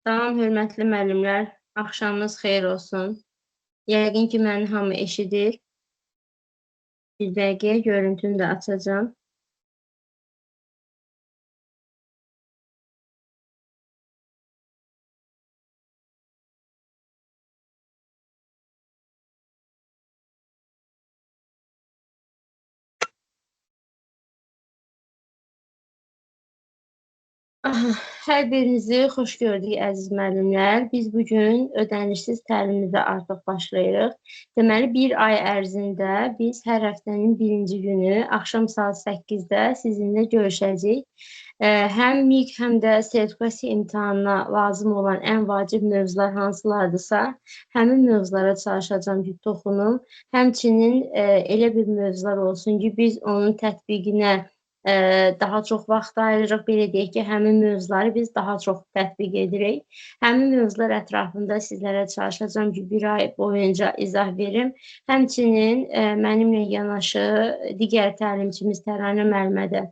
Salam, hörmətli müəllimlər, axşamınız xeyir olsun. Yəqin ki, məni hamı eşidir. Bir dəqiqə görüntünü də açacağam. Hər birinizi xoş gördük, əziz müəllimlər. Biz bugün ödənişsiz təlimimizə artıq başlayırıq. Deməli, bir ay ərzində biz hər həftənin birinci günü axşam saat 8-də sizinlə görüşəcəyik. Həm MİQ, həm də sertifikasiya imtahanına lazım olan ən vacib mövzular hansılardırsa, həmin mövzulara çalışacağam ki, toxunum. Həmçinin elə bir mövzular olsun ki, biz onun tətbiqinə daha çox vaxt ayırırıq, belə deyək ki, həmin mövzuları biz daha çox tətbiq edirik. Həmin mövzular ətrafında sizlərə çalışacağam ki, bir ay boyunca izah verim. Həmçinin mənimlə yanaşı digər təlimçimiz Təranə müəllimə də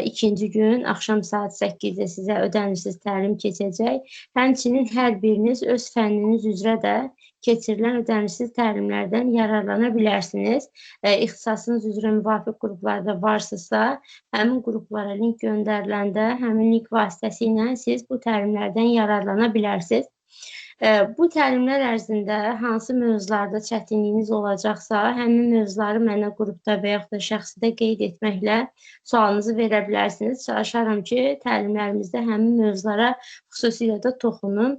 ikinci gün axşam saat 8-də sizə ödənişsiz təlim keçəcək. Həmçinin hər biriniz öz fənniniz üzrə də keçirilən ödənişsiz təlimlərdən yararlana bilərsiniz. İxtisasınız üzrə müvafiq qruplarda varsınızsa, həmin qruplara link göndəriləndə həmin link vasitəsilə siz bu təlimlərdən yararlana bilərsiniz. Bu təlimlər ərzində hansı mövzularda çətinliyiniz olacaqsa, həmin mövzuları mənə qrupda və yaxud da şəxsidə qeyd etməklə sualınızı verə bilərsiniz. Çalışaram ki, təlimlərimizdə həmin mövzulara xüsusilə də toxunum.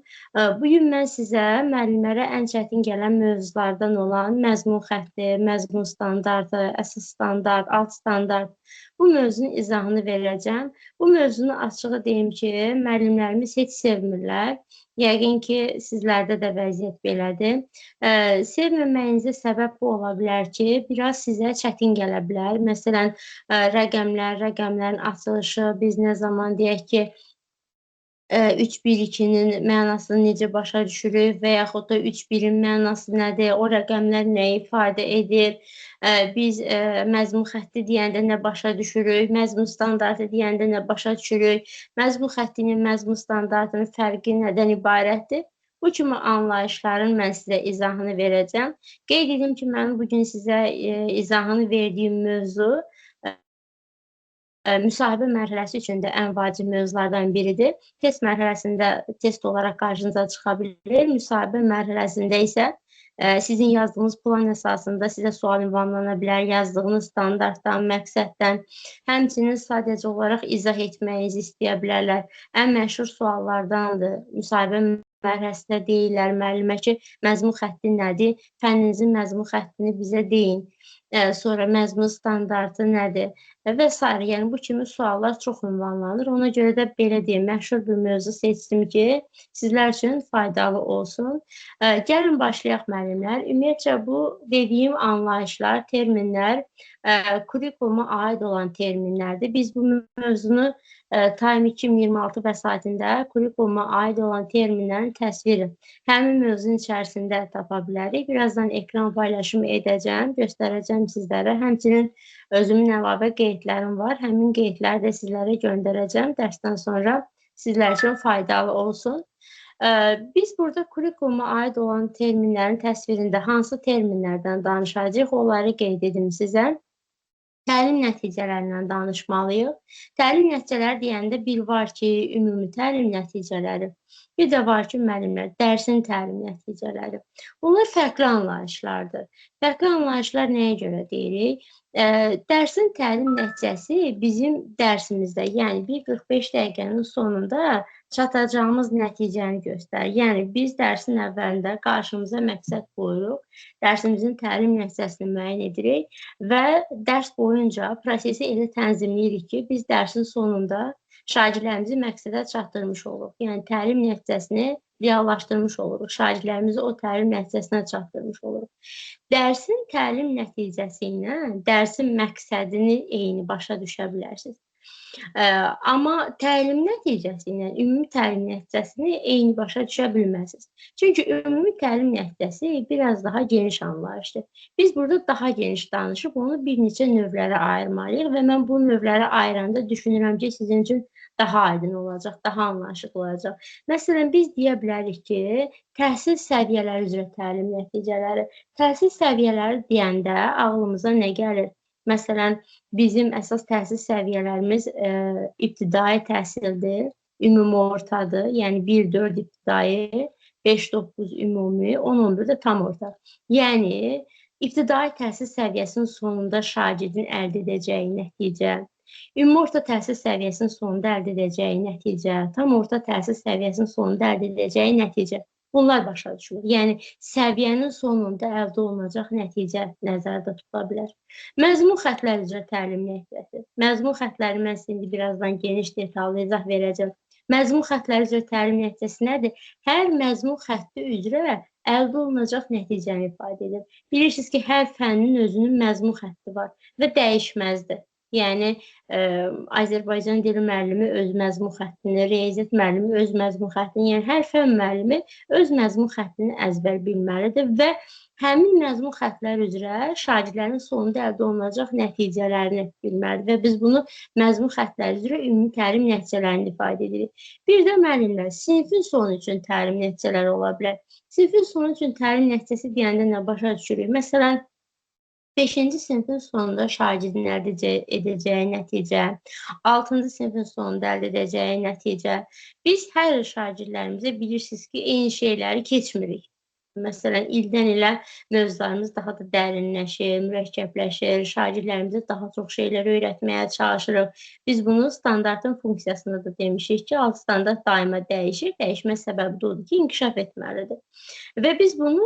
Bugün mən sizə müəllimlərə ən çətin gələn mövzulardan olan məzmun xətti, məzmun standartı, əsas standart, alt standart bu mövzunun izahını verəcəm. Bu mövzunu açığı deyim ki, müəllimlərimiz heç sevmirlər. Yəqin ki, sizlərdə də vəziyyət belədir. Sevməməyinizə səbəb bu ola bilər ki, biraz sizə çətin gələ bilər. Məsələn, rəqəmlərin açılışı, biz nə zaman deyək ki, 3-1-2-nin mənasını necə başa düşürük və yaxud da 3-1-in mənası nədir, o rəqəmlər nə ifadə edir, biz məzmun xətti deyəndə nə başa düşürük, məzmun standartı deyəndə nə başa düşürük, məzmun xəttinin məzmun standartının fərqi nədən ibarətdir? Bu kimi anlayışların mən sizə izahını verəcəm. Qeyd edim ki, mən bugün sizə izahını verdiyim mövzu müsahibə mərhələsi üçün də ən vacib mövzulardan biridir. Test mərhələsində test olaraq qarşınıza çıxa bilir. Müsahibə mərhələsində isə sizin yazdığınız plan əsasında sizə sual ünvanlana bilər, yazdığınız standartdan, məqsəddən, həmçinin sadəcə olaraq izah etməyinizi istəyə bilərlər. Ən məşhur suallardandır. Müsahibə mərhələsində deyirlər müəllimə ki, məzmun xətti nədir? Fənninizin məzmun xəttini bizə deyin. Sonra məzmun standartı nədir və s. Yəni bu kimi suallar çox ünvanlanır. Ona görə də belə deyim, məşhur bir mövzu seçdim ki, sizlər üçün faydalı olsun. Gəlin başlayaq müəllimlər. Ümumiyyətcə bu dediyim anlayışlar, terminlər kurikuluma aid olan terminlərdir. Biz bu mövzunu Time 2026 vəsaitində kurikuluma aid olan terminlərin təsviri həmin mövzunun içərisində tapa bilərik. Birazdan ekran paylaşımı edəcəm, göstərəcəm sizlərə. Həmçinin özümün əlavə qeydlərim var. Həmin qeydləri də sizlərə göndərəcəm. Dərsdən sonra sizlər üçün faydalı olsun. Biz burada kurikuluma aid olan terminlərin təsvirində hansı terminlərdən danışacağıq, onları qeyd edim sizə. Təlim nəticələrindən danışmalıyıq. Təlim nəticələri deyəndə bir var ki, ümumi təlim nəticələri, bir də var ki, müəllimlər, dərsin təlim nəticələri. Bunlar fərqli anlayışlardır. Fərqli anlayışlar nəyə görə deyirik? Dərsin təlim nəticəsi bizim dərsimizdə, yəni 1:45 dəqiqənin sonunda çatacağımız nəticəni göstərir. Yəni, biz dərsin əvvəlində qarşımıza məqsəd qoyuruq, dərsimizin təlim nəticəsini müəyyən edirik və dərs boyunca prosesi elə tənzimləyirik ki, biz dərsin sonunda şagirdlərimizi məqsədə çatdırmış oluruq. Yəni, təlim nəticəsini reallaşdırmış oluruq, şagirdlərimizi o təlim nəticəsinə çatdırmış oluruq. Dərsin təlim nəticəsi ilə dərsin məqsədini eyni başa düşə bilərsiniz. Amma təlim nəticəsi ilə ümumi təlim nəticəsini eyni başa düşə bilməzsiniz. Çünki ümumi təlim nəticəsi biraz daha geniş anlayışdır. Biz burada daha geniş danışıb onu bir neçə növlərə ayırmalıyıq və mən bu növlərə ayıranda düşünürəm ki, sizin üçün daha aydın olacaq, daha anlaşılır olacaq. Məsələn, biz deyə bilərik ki, təhsil səviyyələri üzrə təlim nəticələri. Təhsil səviyyələri deyəndə ağlımıza nə gəlir? Məsələn, bizim əsas təhsil səviyyələrimiz ibtidai təhsildir, ümumi ortadır, yəni 1-4 ibtidai, 5-9 ümumi, 10-11 də tam orta. Yəni, ibtidai təhsil səviyyəsinin sonunda şagirdin əldə edəcəyi nəticə, ümumi orta təhsil səviyyəsinin sonunda əldə edəcəyi nəticə, tam orta təhsil səviyyəsinin sonunda əldə edəcəyi nəticə. Bunlar başa düşülür. Yəni, səviyyənin sonunda əldə olunacaq nəticə nəzərdə tutula bilər. Məzmun xəttləri üzrə təlim nəticəsi. Məzmun xəttləri mən sizə indi birazdan geniş detallı izah verəcəm. Məzmun xəttləri üzrə təlim nəticəsi nədir? Hər məzmun xətti üzrə əldə olunacaq nəticəni ifadə edir. Bilirsiniz ki, hər fənnin özünün məzmun xətti var və dəyişməzdir. Yəni, Azərbaycan dili müəllimi öz məzmun xəttini, riyaziyyat müəllimi öz məzmun xəttini, yəni hər fən müəllimi öz məzmun xəttini əzbər bilməlidir və həmin məzmun xəttlər üzrə şagirdlərin sonunda əldə olunacaq nəticələrini bilməlidir və biz bunu məzmun xəttləri üzrə ümumi təlim nəticələrini ifadə edirik. Bir də müəllimlər, sinifin sonu üçün təlim nəticələri ola bilər. Sinifin sonu üçün təlim nəticəsi deyəndə nə başa düşürük? Məsələn, 5-ci sinifin sonunda şagirdin əldə edəcəyi nəticə, 6-cı sinifin sonunda əldə edəcəyi nəticə. Biz hər şagirdlərimizə bilirsiniz ki, eyni şeyləri keçmirik. Məsələn, ildən ilə mövzularımız daha da dərinləşir, mürəkkəbləşir, şagirdlərimizə daha çox şeylər öyrətməyə çalışırıq. Biz bunu standartın funksiyasında da demişik ki, alt standart daima dəyişir. Dəyişmə səbəbi də odur ki, inkişaf etməlidir. Və biz bunu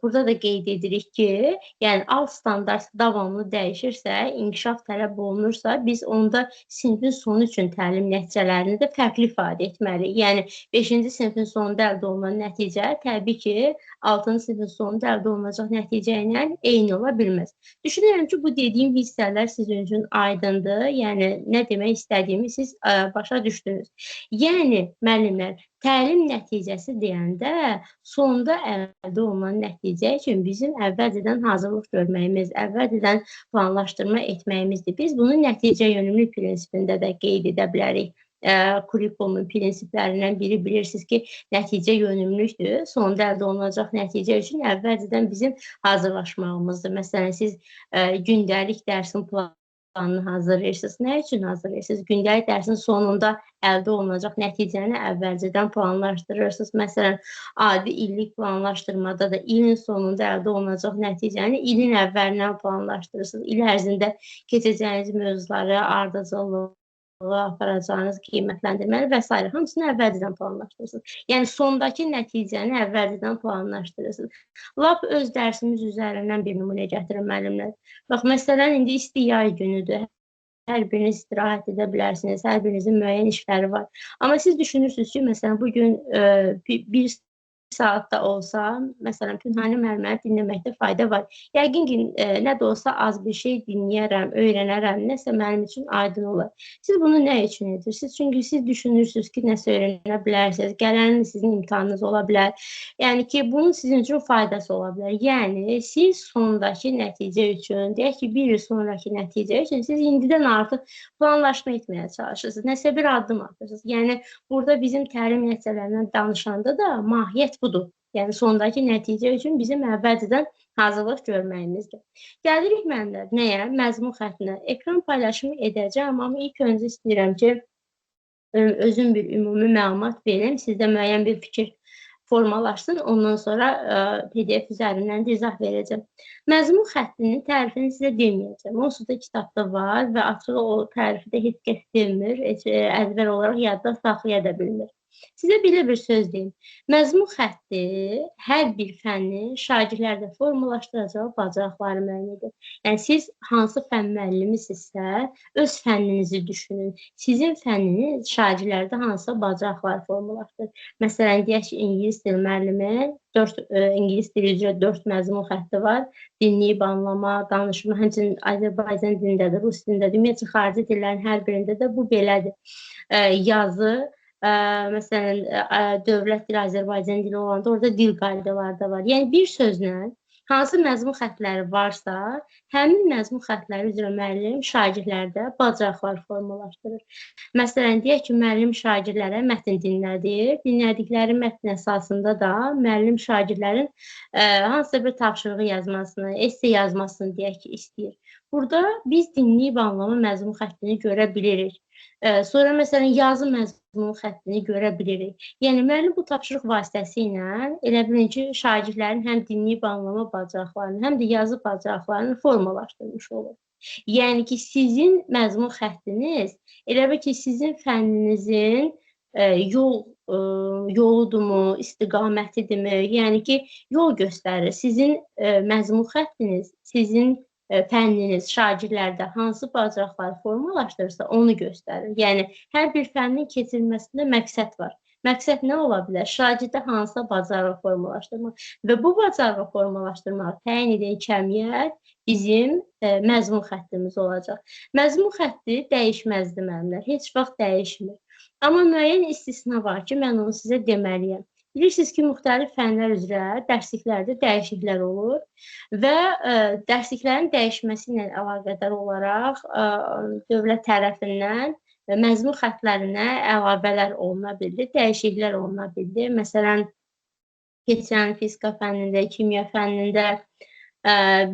burada da qeyd edirik ki, yəni alt standart davamlı dəyişirsə, inkişaf tələb olunursa, biz onda sinifin sonu üçün təlim nəticələrini də fərqli ifadə etməliyik. Yəni, 5-ci sinifin sonunda əldə olunan nəticə təbii ki, 6-cı sinifin sonunda əldə olunacaq nəticə ilə eyni ola bilməz. Düşünürəm ki, bu dediyim hissələr sizin üçün aydındır. Yəni, nə demək istədiyimi siz başa düşdünüz. Yəni, müəllimlər, təlim nəticəsi deyəndə sonda əldə olunan nəticə üçün bizim əvvəlcədən hazırlıq görməyimiz, əvvəlcədən planlaşdırma etməyimizdir. Biz bunu nəticə yönümlü prinsipində də qeyd edə bilərik. Kurikulumun prinsiplərindən biri bilirsiniz ki, nəticə yönümlüdür. Sonda əldə olunacaq nəticə üçün əvvəlcədən bizim hazırlaşmağımızdır. Məsələn, siz gündəlik dərsin planını hazırlayırsınız. Nə üçün hazırlayırsınız? Gündəlik dərsin sonunda əldə olunacaq nəticəni əvvəlcədən planlaşdırırsınız. Məsələn, adi illik planlaşdırmada da ilin sonunda əldə olunacaq nəticəni ilin əvvəlindən planlaşdırırsınız. İl ərzində keçəcəyiniz mövzuları, ardıcıllığı, aparacağınız qiymətləndirməli və s. hamısını əvvəlcədən planlaşdırırsınız. Yəni, sondakı nəticəni əvvəlcədən planlaşdırırsınız. Lap öz dərsimiz üzərindən bir nümunə gətirin müəllimlər. Bax, məsələn, indi isti yay günüdür. Hər biriniz istirahət edə bilərsiniz, hər birinizin müəyyən işləri var. Amma siz düşünürsünüz ki, məsələn, bugün bir saatda olsa, məsələn, Pünhani müəlliməni dinləməkdə fayda var. Yəqin ki, nə də olsa az bir şey dinləyərəm, öyrənərəm, nəsə mənim üçün aydın olar. Siz bunu nə üçün edirsiniz? Çünki siz düşünürsünüz ki, nəsə öyrənə bilərsiniz, gələn sizin imtahanınız ola bilər. Yəni ki, bunun sizin üçün faydası ola bilər. Yəni, siz sondakı nəticə üçün, deyək ki, bir il sonraki nəticə üçün siz indidən artıq planlaşma etməyə çalışırsınız, nəsə bir addım atırsınız. Yəni, burada bizim təlim nəticələrindən danışanda da mahiyyət budur. Yəni, sondakı nəticə üçün bizim əvvəlcədən hazırlıq görməyimizdir. Gəlirik mənlər nəyə? Məzmun xəttinə. Ekran paylaşımı edəcəm, amma ilk öncə istəyirəm ki, özüm bir ümumi məlumat verim, sizdə müəyyən bir fikir formalaşsın, ondan sonra PDF üzərindən də izah verəcəm. Məzmun xəttinin tərifini sizə deməyəcəm. Onsuz da kitabda var və açıq o tərifi də heç kəs demir, əzbər olaraq yadda saxlaya da bilmir. Sizə belə bir söz deyim. Məzmun xətti hər bir fənnin şagirdlərdə formalaşdıracağı bacarıqları müəyyən edir. Yəni, siz hansı fənn müəllimisinizsə, öz fənninizi düşünün. Sizin fənniniz şagirdlərdə hansısa bacarıqlar formalaşdırır. Məsələn, deyək ki, ingilis dil müəllimi, ingilis dili üzrə 4 məzmun xətti var. Dinləyib anlama, danışma, həmçinin Azərbaycan dilindədir, rus dilindədir. Ümumiyyətlə, xarici dillərin hər birində də bu belədir. Yazı, məsələn, dövlət dili Azərbaycan dili olanda orada dil qaydaları da var. Yəni, bir sözlə, hansı məzmun xəttləri varsa, həmin məzmun xəttləri üzrə müəllim şagirdlərdə bacarıqlar formalaşdırır. Məsələn, deyək ki, müəllim şagirdlərə mətn dinlədir. Dinlədikləri mətn əsasında da müəllim şagirdlərin hansısa bir tapşırığı yazmasını, esse yazmasını deyək ki, istəyir. Burada biz dinləyib anlama məzmun xəttini görə bilirik. Sonra məsələn yazı məzmun xəttini görə bilirik. Yəni müəllim bu tapşırıq vasitəsilə elə bilin ki, şagirdlərin həm dinləyib anlama bacarıqlarını, həm də yazı bacarıqlarını formalaşdırmış olur. Yəni ki, sizin məzmun xəttiniz elə bil ki, sizin fənninizin yoludurmu, istiqamətidirmi? Yəni ki, yol göstərir. Sizin məzmun xəttiniz, sizin fənniniz şagirdlərdə hansı bacarıqları formalaşdırırsa onu göstərir. Yəni, hər bir fənnin keçirilməsində məqsəd var. Məqsəd nə ola bilər? Şagirdə hansısa bacarıq formalaşdırmaq və bu bacarığı formalaşdırmaq təyin edən kəmiyyət bizim məzmun xəttimiz olacaq. Məzmun xətti dəyişməzdir müəllimlər, heç vaxt dəyişmir. Amma müəyyən istisna var ki, mən onu sizə deməliyəm. Bilirsiniz ki, müxtəlif fənlər üzrə dərsliklərdə dəyişikliklər olur və dərsliklərin dəyişməsi ilə əlaqədar olaraq dövlət tərəfindən məzmun xəttlərinə əlavələr oluna bildi, dəyişikliklər oluna bildi. Məsələn, keçən fizika fənnində, kimya fənnində,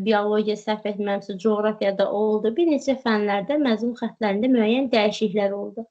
biologiya səhv etməmsə, coğrafiyada oldu. Bir neçə fənlərdə məzmun xəttlərində müəyyən dəyişikliklər oldu.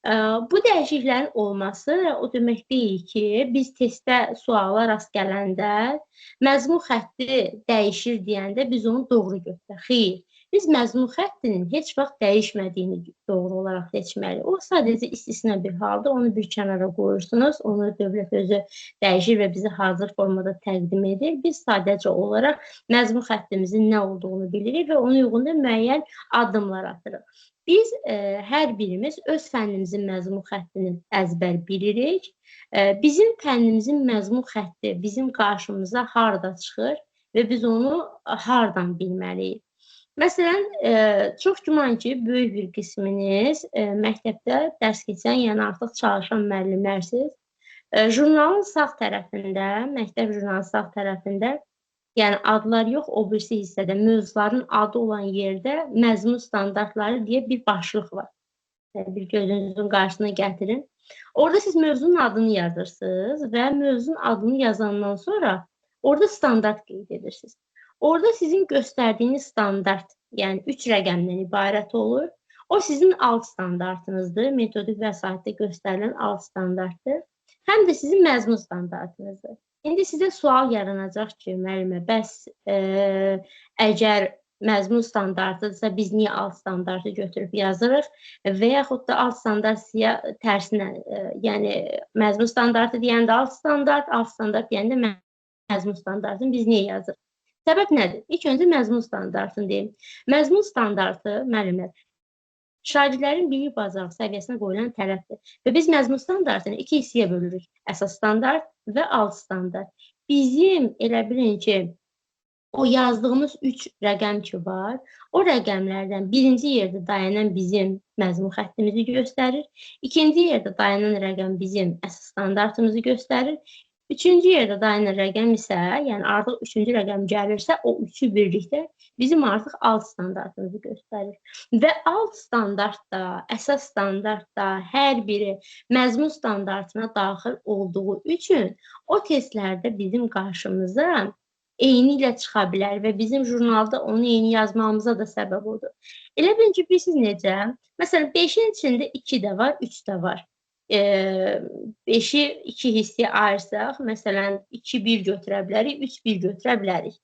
Bu dəyişikliklərin olması o demək deyil ki, biz testdə suala rast gələndə məzmun xətti dəyişir deyəndə biz onu doğru götürək. Xeyr, biz məzmun xəttinin heç vaxt dəyişmədiyini doğru olaraq seçməliyik. O sadəcə istisna bir haldır, onu bir kənara qoyursunuz, onu dövlət özü dəyişir və bizi hazır formada təqdim edir. Biz sadəcə olaraq məzmun xəttimizin nə olduğunu bilirik və onun uyğunda müəyyən addımlar atırıq. Biz hər birimiz öz fənnimizin məzmun xəttini əzbər bilirik. Bizim fənnimizin məzmun xətti bizim qarşımıza harda çıxır və biz onu hardan bilməliyik. Məsələn, çox güman ki, böyük bir qisminiz məktəbdə dərs keçən, yəni artıq çalışan müəllimlərsiniz. Jurnalın sağ tərəfində, məktəb jurnalının sağ tərəfində, yəni adlar yox, o birisi hissədə mövzuların adı olan yerdə məzmun standartları deyə bir başlıq var. Bir gözünüzün qarşısına gətirin. Orada siz mövzunun adını yazırsınız və mövzunun adını yazandan sonra orada standart qeyd edirsiniz. Orada sizin göstərdiyiniz standart, yəni 3 rəqəmdən ibarət olur. O sizin alt standartınızdır, metodik vəsaitdə göstərilən alt standartdır. Həm də sizin məzmun standartınızdır. İndi sizə sual yaranacaq ki, müəllimə, bəs əgər məzmun standartıdırsa, biz niyə alt standartı götürüb yazırıq və yaxud da alt standart tərsinə, yəni məzmun standartı deyəndə alt standart deyəndə məzmun standartını biz niyə yazırıq? Səbəb nədir? İlk öncə məzmun standartını deyim. Məzmun standartı, müəllimlər, şagirdlərin bilik bacarıq səviyyəsinə qoyulan tələbdir. Və biz məzmun standartını iki hissəyə bölürük. Əsas standart və alt standart. Bizim elə bilin ki, o yazdığımız 3 rəqəm ki var, o rəqəmlərdən birinci yerdə dayanan bizim məzmun xəttimizi göstərir. İkinci yerdə dayanan rəqəm bizim əsas standartımızı göstərir. Üçüncü yerdə dayanan rəqəm isə, yəni artıq üçüncü rəqəm gəlirsə, o üçü birlikdə bizim artıq alt standartımızı göstərir. Və alt standart da, əsas standart da hər biri məzmun standartına daxil olduğu üçün o testlərdə bizim qarşımıza eyni ilə çıxa bilər və bizim jurnalda onu eyni yazmamıza da səbəb odur. Elə bilin ki, bilirsiniz necə? Məsələn, 5-in içində 2 də var, 3 də var. 5-i 2 hissəyə ayırsaq, məsələn, 2-1 götürə bilərik, 3-1 götürə bilərik.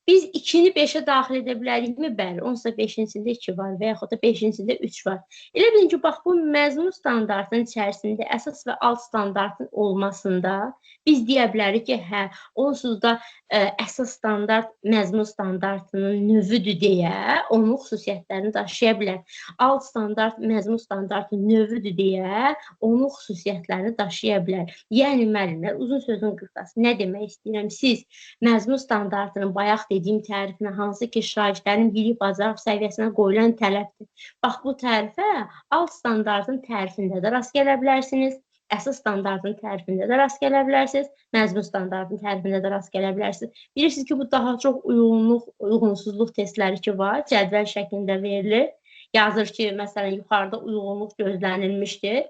Biz 2-ni 5-ə daxil edə bilərikmi? Bəli, onsuz da 5-in içində 2 var və yaxud da 5-in içində 3 var. Elə bilin ki, bax, bu məzmun standartının içərisində əsas və alt standartın olmasında biz deyə bilərik ki, hə, onsuz da əsas standart məzmun standartının növüdür deyə onun xüsusiyyətlərini daşıya bilər. Alt standart məzmun standartının növüdür deyə onun xüsusiyyətlərini daşıya bilər. Yəni, müəllimlər, uzun sözün qısası, nə demək istəyirəm? Siz məzmun standartının bayaq dediyim tərifinə, hansı ki, şagirdlərin bilik bacarıq səviyyəsinə qoyulan tələbdir. Bax, bu tərifə alt standartın tərifində də rast gələ bilərsiniz. Əsas standartın tərifində də rast gələ bilərsiniz, məzmun standartının tərifində də rast gələ bilərsiniz. Bilirsiniz ki, bu daha çox uyğunsuzluq testləri ki var, cədvəl şəklində verilir. Yazır ki, məsələn, yuxarıda uyğunluq gözlənilmişdir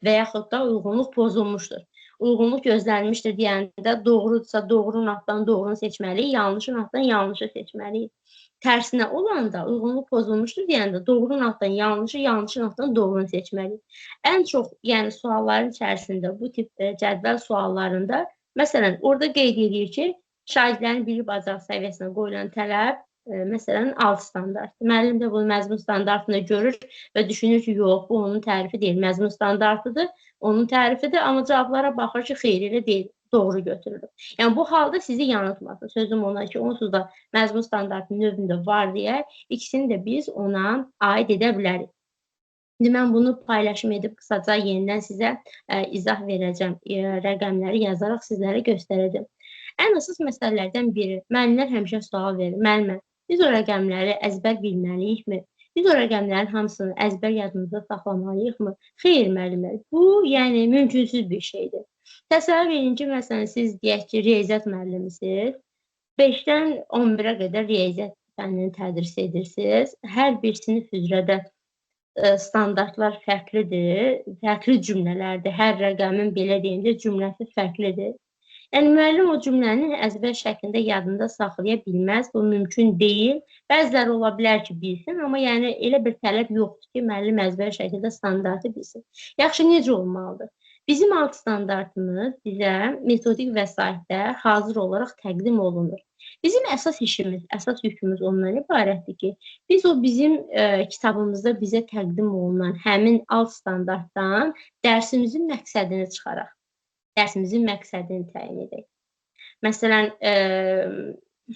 və yaxud da uyğunluq pozulmuşdur. Uyğunluq gözlənilmişdir deyəndə doğrudursa doğrunun altdan doğrunu seçməliyik, yanlışın altdan yanlışı seçməliyik. Tərsinə olanda uyğunluq pozulmuşdur deyəndə doğrunun altdan yanlışı, yanlışın altdan doğrunu seçməliyik. Ən çox, yəni sualların içərisində bu tip cədvəl suallarında, məsələn, orada qeyd edir ki, şagirdlərin bilik bacarıq səviyyəsinə qoyulan tələb, məsələn, 6 standart. Müəllim də bunu məzmun standartında görür və düşünür ki, yox, bu onun tərifi deyil, məzmun standartıdır, onun tərifidir, amma cavablara baxır ki, xeyr, elə deyil, doğru götürülür. Yəni, bu halda sizi yanıltmasın. Sözüm ona ki, onsuz da məzmun standartının növündə var deyə, ikisini də biz ona aid edə bilərik. İndi mən bunu paylaşım edib qısaca yenidən sizə izah verəcəm. Rəqəmləri yazaraq sizlərə göstərəcəm. Ən əsas məsələlərdən biri, müəllimlər həmişə sual verir. Müəllimə, biz o rəqəmləri əzbər bilməliyikmi? Biz o rəqəmlərin hamısını əzbər yadımızda saxlamalıyıqmı? Xeyr, müəllimlər, bu yəni mümkünsüz bir şeydir. Təsəvvür edin ki, məsələn, siz deyək ki, riyaziyyat müəllimisiniz. 5-dən 11-ə qədər riyaziyyat fənnini tədris edirsiniz. Hər bir sinif üzrə də standartlar fərqlidir, fərqli cümlələrdir. Hər rəqəmin belə deyəndə cümləsi fərqlidir. Yəni, müəllim o cümləni əzbər şəklində yadında saxlaya bilməz, bu mümkün deyil. Bəziləri ola bilər ki, bilsin, amma yəni elə bir tələb yoxdur ki, müəllim əzbər şəkildə standartı bilsin. Yaxşı, necə olmalıdır? Bizim alt standartımız bizə metodik vəsaitdə hazır olaraq təqdim olunur. Bizim əsas işimiz, əsas yükümüz ondan ibarətdir ki, biz o bizim kitabımızda bizə təqdim olunan həmin alt standartdan dərsimizin məqsədini çıxaraq, dərsimizin məqsədini təyin edək. Məsələn,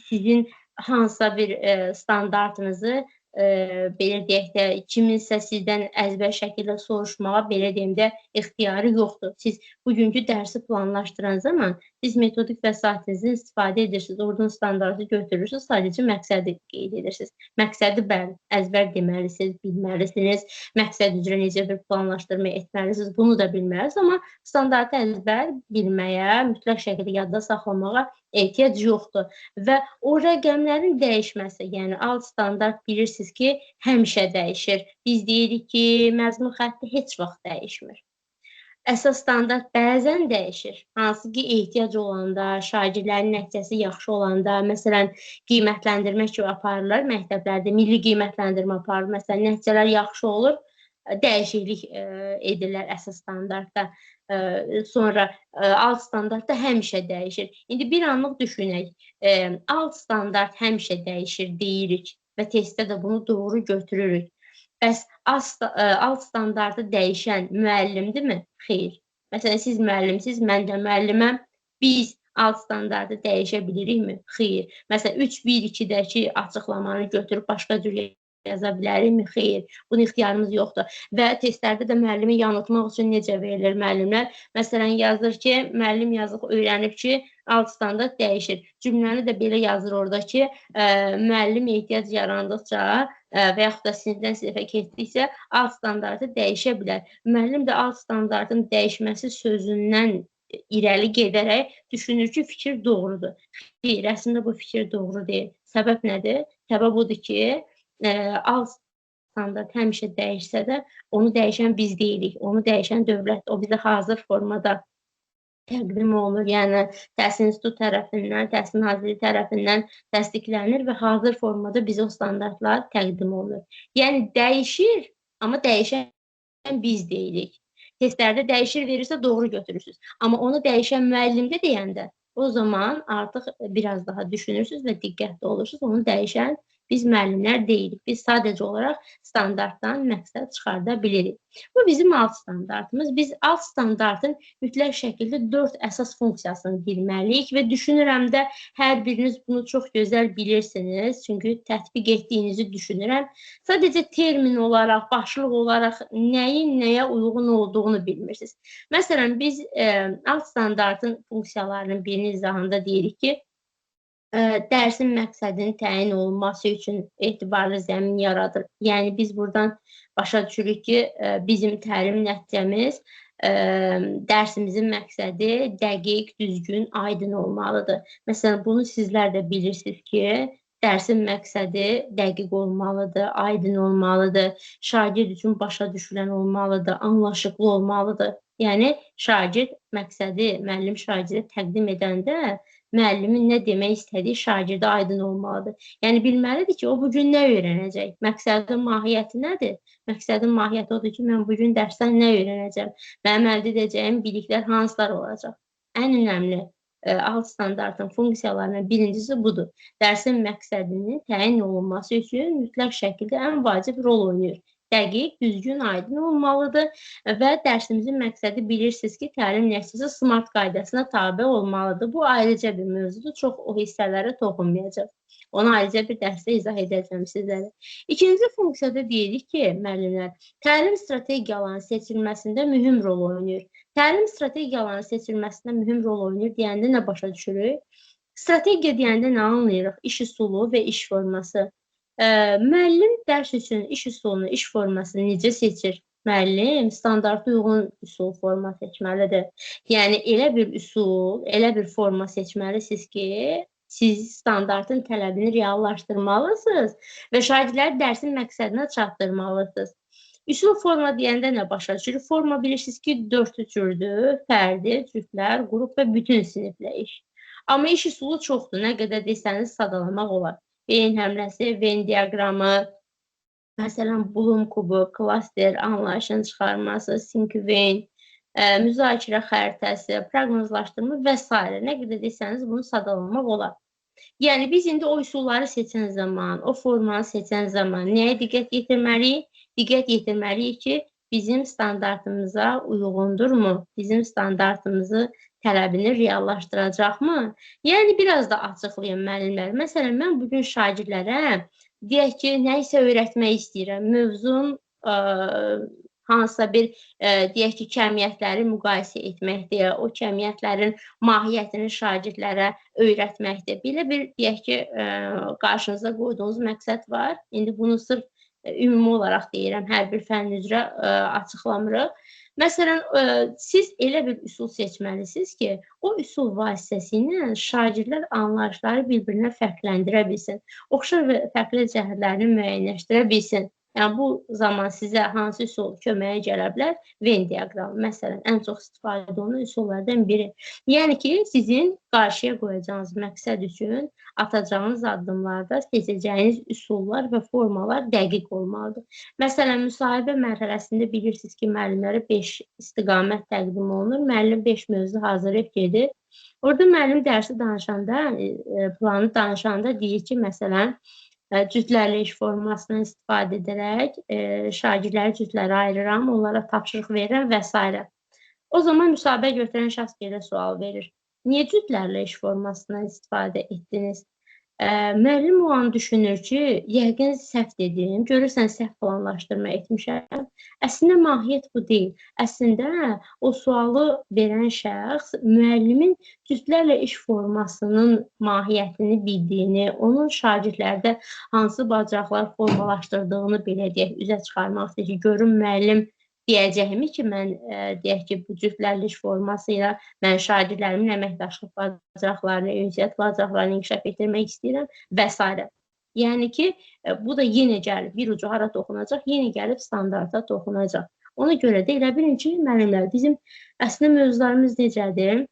sizin hansısa bir standartınızı belə deyək də, kiminsə sizdən əzbər şəkildə soruşmağa, belə deyim də, ixtiyarı yoxdur. Siz bugünkü dərsi planlaşdıran zaman siz metodik vəsaitinizdən istifadə edirsiniz, oradan standartı götürürsünüz, sadəcə məqsədi qeyd edirsiniz. Məqsədi bəli, əzbər deməlisiniz, bilməlisiniz, məqsəd üzrə necə bir planlaşdırma etməlisiniz, bunu da bilməlisiniz, amma standartı əzbər bilməyə, mütləq şəkildə yadda saxlamağa ehtiyac yoxdur. Və o rəqəmlərin dəyişməsi, yəni alt standart bilirsiniz ki, həmişə dəyişir. Biz deyirik ki, məzmun xətti heç vaxt dəyişmir. Əsas standart bəzən dəyişir. Hansı ki, ehtiyac olanda, şagirdlərin nəticəsi yaxşı olanda, məsələn, qiymətləndirmə ki, aparırlar məktəblərdə, milli qiymətləndirmə aparılır, məsələn, nəticələr yaxşı olur, dəyişiklik edirlər əsas standartda. Sonra alt standartda həmişə dəyişir. İndi bir anlıq düşünək, alt standart həmişə dəyişir deyirik və testdə də bunu doğru götürürük. Bəs alt standartı dəyişən müəllimdirmi? Xeyr. Məsələn, siz müəllimsiniz, mən də müəlliməm. Biz alt standartı dəyişə bilirikmi? Xeyr. Məsələn, 3-1-2-dəki açıqlamanı götürüb başqa cür yaza bilərikmi? Xeyr. Bunun ixtiyarımız yoxdur. Və testlərdə də müəllimi yanıltmaq üçün necə verilir müəllimlər? Məsələn, yazır ki, müəllim yazıq öyrənib ki, alt standart dəyişir. Cümləni də belə yazır orada ki, müəllim ehtiyac yarandıqca və yaxud da sinifdən sinifə keçdikcə alt standartı dəyişə bilər. Müəllim də alt standartın dəyişməsi sözündən irəli gedərək düşünür ki, fikir doğrudur. Xeyr, əslində bu fikir doğru deyil. Səbəb nədir? Səbəb budur ki, alt standart həmişə dəyişsə də, onu dəyişən biz deyilik, onu dəyişən dövlət, o bizə hazır formada təqdim olunur, yəni Təhsil İnstitutu tərəfindən, Təhsil Nazirliyi tərəfindən təsdiqlənir və hazır formada bizə o standartlar təqdim olunur. Yəni dəyişir, amma dəyişən biz deyilik. Testlərdə dəyişir verirsə doğru götürürsünüz, amma onu dəyişən müəllimdə deyəndə, o zaman artıq biraz daha düşünürsünüz və diqqətli olursunuz, onu dəyişən biz müəllimlər deyilik. Biz sadəcə olaraq standartdan məqsəd çıxarda bilirik. Bu bizim alt standartımız. Biz alt standartın mütləq şəkildə 4 əsas funksiyasını bilməliyik və düşünürəm də hər biriniz bunu çox gözəl bilirsiniz. Çünki tətbiq etdiyinizi düşünürəm. Sadəcə termin olaraq, başlıq olaraq nəyin nəyə uyğun olduğunu bilmirsiniz. Məsələn, biz alt standartın funksiyalarının birinin izahında deyirik ki, Dərsin məqsədinin təyin olunması üçün etibarlı zəmin yaradır. Yəni biz buradan başa düşürük ki, bizim təlim nəticəmiz, dərsimizin məqsədi dəqiq, düzgün, aydın olmalıdır. Məsələn, bunu sizlər də bilirsiniz ki, dərsin məqsədi dəqiq olmalıdır, aydın olmalıdır, şagird üçün başa düşülən olmalıdır, anlaşıqlı olmalıdır. Yəni şagird məqsədi müəllim şagirdə təqdim edəndə müəllimin nə demək istədiyi şagirdə aydın olmalıdır. Yəni bilməlidir ki, o bu gün nə öyrənəcək? Məqsədin mahiyyəti nədir? Məqsədin mahiyyəti odur ki, mən bu gün dərsdən nə öyrənəcəm? Mənim əldə edəcəyim biliklər hansılar olacaq? Ən önəmli alt standartın funksiyalarından birincisi budur. Dərsin məqsədinin təyin olunması üçün mütləq şəkildə ən vacib rol oynayır. Dəqiq, düzgün, aydın olmalıdır və dərsimizin məqsədi bilirsiniz ki, təlim nəticəsi SMART qaydasına tabe olmalıdır. Bu ayrıca bir mövzudur, çox o hissələrə toxunmayacaq. Onu ayrıca bir dərsdə izah edəcəm sizlərə. İkinci funksiyada deyirik ki, müəllimlər, təlim strategiyalarının seçilməsində mühüm rol oynayır. Təlim strategiyalarının seçilməsində mühüm rol oynayır deyəndə nə başa düşürük? Strategiya deyəndə nə anlayırıq? İş üsulu və iş forması. Müəllim dərs üçün iş üsulunu, iş formasını necə seçir? Müəllim standarta uyğun üsul forma seçməlidir. Yəni elə bir üsul, elə bir forma seçməlisiniz ki, siz standartın tələbini reallaşdırmalısınız və şagirdləri dərsin məqsədinə çatdırmalısınız. Üsul forma deyəndə nə başa düşürük? Forma bilirsiniz ki, 4 cürdür: fərdi, cütlər, qrup və bütün siniflə iş. Amma iş üsulu çoxdur. Nə qədər desəniz sadalamaq olar. Beyin həmləsi, Venn diaqramı, məsələn, Bloom kubu, klaster anlayışın çıxarması, Think-Venn, müzakirə xəritəsi, proqnozlaşdırma və s. Nə qədər desəniz bunu sadalamaq olar. Yəni biz indi o üsulları seçən zaman, o formanı seçən zaman nəyə diqqət yetirməliyik? Diqqət yetirməliyik ki, bizim standartımıza uyğundurmu? Bizim standartımızı tələbini reallaşdıracaqmı? Yəni biraz da açıqlayım müəllimlər. Məsələn, mən bugün şagirdlərə deyək ki, nə isə öyrətmək istəyirəm. Mövzun hansısa bir deyək ki, kəmiyyətləri müqayisə etməkdir, o kəmiyyətlərin mahiyyətini şagirdlərə öyrətməkdir. Belə bir deyək ki, qarşınıza qoyduğunuz məqsəd var. İndi bunu sırf ümumi olaraq deyirəm, hər bir fənn üzrə açıqlamırıq. Məsələn, siz elə bir üsul seçməlisiniz ki, o üsul vasitəsilə şagirdlər anlayışları bir-birinə fərqləndirə bilsin, oxşar və fərqli cəhətlərini müəyyənləşdirə bilsin. Yəni bu zaman sizə hansı üsul köməyə gələ bilər? Venn diaqramı, məsələn, ən çox istifadə olunan üsullardan biri. Yəni ki, sizin qarşıya qoyacağınız məqsəd üçün atacağınız addımlarda seçəcəyiniz üsullar və formalar dəqiq olmalıdır. Məsələn, müsahibə mərhələsində bilirsiniz ki, müəllimlərə 5 istiqamət təqdim olunur. Müəllim 5 mövzu hazırlayıb gedir. Orada müəllim dərsi danışanda, planı danışanda deyir ki, məsələn, cütlərlə iş formasından istifadə edərək şagirdləri cütlərə ayırıram, onlara tapşırıq verirəm və s. O zaman müsahibə götürən şəxs belə sual verir. Niyə cütlərlə iş formasından istifadə etdiniz? Müəllim o an düşünür ki, yəqin səhv dedim, görürsən səhv planlaşdırma etmişəm. Əslində mahiyyət bu deyil. Əslində o sualı verən şəxs müəllimin cütlərlə iş formasının mahiyyətini bildiyini, onun şagirdlərdə hansı bacarıqlar formalaşdırdığını belə deyək, üzə çıxarmaq istəyir ki, görün müəllim deyəcəyimi ki, mən deyək ki, bu cütlərlə iş forması ilə mən şagirdlərimin əməkdaşlıq bacarıqlarını, ünsiyyət bacarıqlarını inkişaf etdirmək istəyirəm və s. Yəni ki, bu da yenə gəlib, bir ucu hara toxunacaq, yenə gəlib standarta toxunacaq. Ona görə də elə bilin ki, müəllimlər, bizim əslində mövzularımız necədir?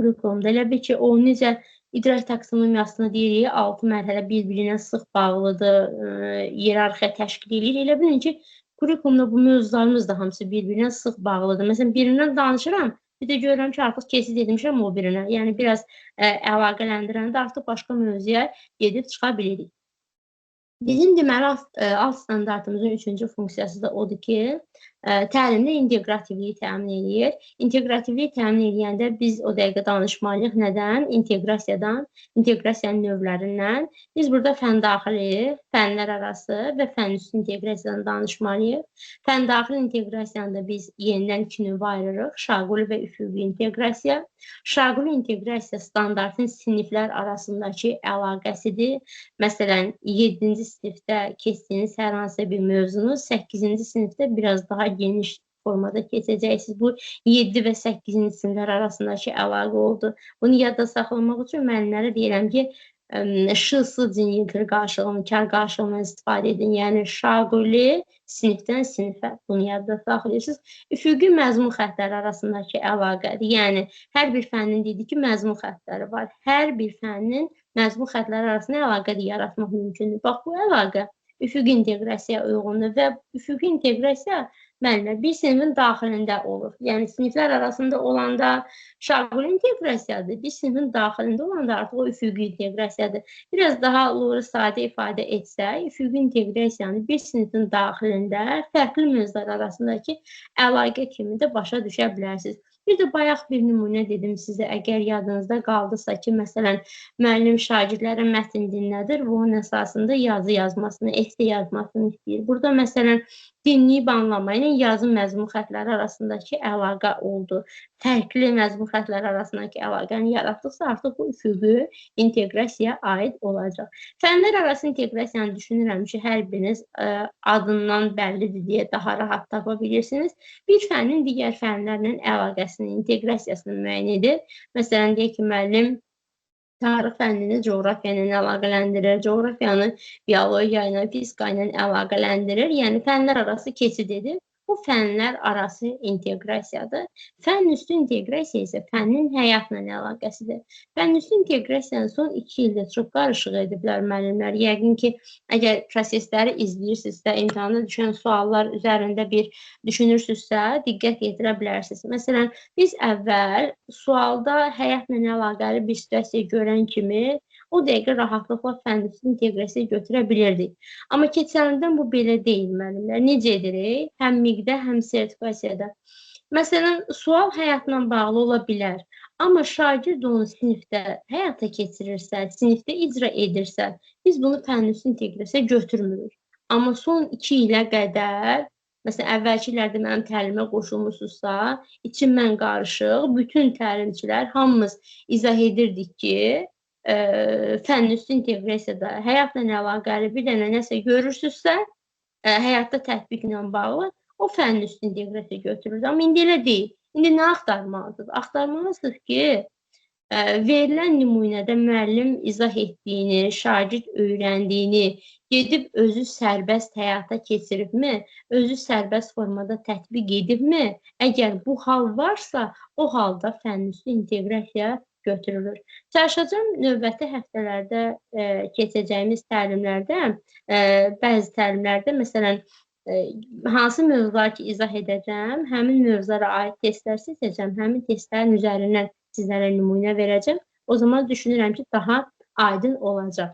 Kurikulumda elə bil ki, o necə idrak taksonomiyasını deyirik, 6 mərhələ bir-birinə sıx bağlıdır, iyerarxiya təşkil edir. Elə bilin ki, kurikulumda bu mövzularımız da hamısı bir-birinə sıx bağlıdır. Məsələn, birindən danışıram, bir də görürəm ki, artıq kesit etmişəm o birinə. Yəni, biraz əlaqələndirəndə artıq başqa mövzuya gedib çıxa bilirik. Bizim deməli alt standartımızın 3-cü funksiyası da odur ki, təlimdə inteqrativliyi təmin edir. İnteqrativliyi təmin edəndə biz o dəqiqə danışmalıyıq. Nədən? İnteqrasiyadan, inteqrasiyanın növlərindən. Biz burada fəndaxili, fənlər arası və fənüstü inteqrasiyadan danışmalıyıq. Fəndaxili inteqrasiyanı da biz yenidən iki növə ayırırıq. Şaquli və üfüqi inteqrasiya. Şaquli inteqrasiya standartın siniflər arasındakı əlaqəsidir. Məsələn, 7-ci sinifdə keçdiyiniz hər hansısa bir mövzunu 8-ci sinifdə biraz daha geniş formada keçəcəksiniz. Bu 7 və 8-ci siniflər arasındakı əlaqə oldu. Bunu yadda saxlamaq üçün müəllimlərə deyirəm ki, ş-sı cinitli qarşılığını, kar qarşılığından istifadə edin. Yəni, şaquli sinifdən sinifə. Bunu yadda saxlayırsınız. Üfüqi məzmun xəttləri arasındakı əlaqədir. Yəni, hər bir fənnin dedik ki, məzmun xəttləri var. Hər bir fənnin məzmun xəttləri arasında əlaqə yaratmaq mümkündür. Bax, bu əlaqə üfüqi inteqrasiyaya uyğundur və üfüqi inteqrasiya müəllimlər bir sinifin daxilində olur. Yəni, siniflər arasında olanda şaquli inteqrasiyadır. Bir sinifin daxilində olanda artıq o üfüqi inteqrasiyadır. Biraz daha sadə ifadə etsək, üfüqi inteqrasiyanı bir sinifin daxilində fərqli mövzular arasındakı əlaqə kimi də başa düşə bilərsiniz. Bir də bayaq bir nümunə dedim sizə, əgər yadınızda qaldısa ki, məsələn, müəllim şagirdlərə mətn dinlədir və onun əsasında yazı yazmasını, esse yazmasını istəyir. Burada məsələn, dinləyib anlama ilə yazı məzmun xəttləri arasındakı əlaqə oldu. Fərqli məzmun xəttləri arasındakı əlaqəni yaratdıqsa, artıq bu üfüqi inteqrasiyaya aid olacaq. Fənlər arası inteqrasiyanı düşünürəm ki, hər biriniz adından bəllidir deyə daha rahat tapa bilirsiniz. Bir fənnin digər fənlərlə əlaqəsini, inteqrasiyasını müəyyən edir. Məsələn, deyək ki, müəllim tarix fənnini coğrafiya ilə əlaqələndirir, coğrafiyanı biologiya ilə, fizika ilə əlaqələndirir. Yəni, fənlər arası keçid edir. Bu fənlər arası inteqrasiyadır. Fənn üstü inteqrasiya isə fənnin həyatla əlaqəsidir. Fənn üstü inteqrasiyanı son 2 ildə çox qarışıq ediblər müəllimlər. Yəqin ki, əgər prosesləri izləyirsinizsə, imtahanda düşən suallar üzərində bir düşünürsünüzsə, diqqət yetirə bilərsiniz. Məsələn, biz əvvəl sualda həyatla əlaqəli bir situasiya görən kimi o dəqiqə rahatlıqla fənn üstü inteqrasiya götürə bilirdik. Amma keçənlərdən bu belə deyil müəllimlər. Necə edirik? Həm miqdə, həm sertifikasiyada. Məsələn, sual həyatla bağlı ola bilər. Amma şagird onu sinifdə həyata keçirirsə, sinifdə icra edirsə, biz bunu fənn üstü inteqrasiya götürmürük. Amma son 2 ilə qədər, məsələn, əvvəlki illərdə mənim təlimə qoşulmuşsunuzsa, içim mən qarışıq, bütün təlimçilər hamımız izah edirdik ki, fənn üstü inteqrasiyada həyatla əlaqəli bir dənə nəsə görürsünüzsə, həyatda tətbiqlə bağlı o fənn üstü inteqrasiya götürürüz. Amma indi elə deyil. İndi nə axtarmalısınız? Axtarmalısınız ki, verilən nümunədə müəllim izah etdiyini, şagird öyrəndiyini gedib özü sərbəst həyata keçiribmi, özü sərbəst formada tətbiq edibmi? Əgər bu hal varsa, o halda fənn üstü inteqrasiya götürülür. Çalışacağım növbəti həftələrdə keçəcəyimiz təlimlərdə, bəzi təlimlərdə, məsələn, hansı mövzular ki, izah edəcəm, həmin mövzulara aid testlər seçəcəm, həmin testlərin üzərindən sizlərə nümunə verəcəm. O zaman düşünürəm ki, daha aydın olacaq.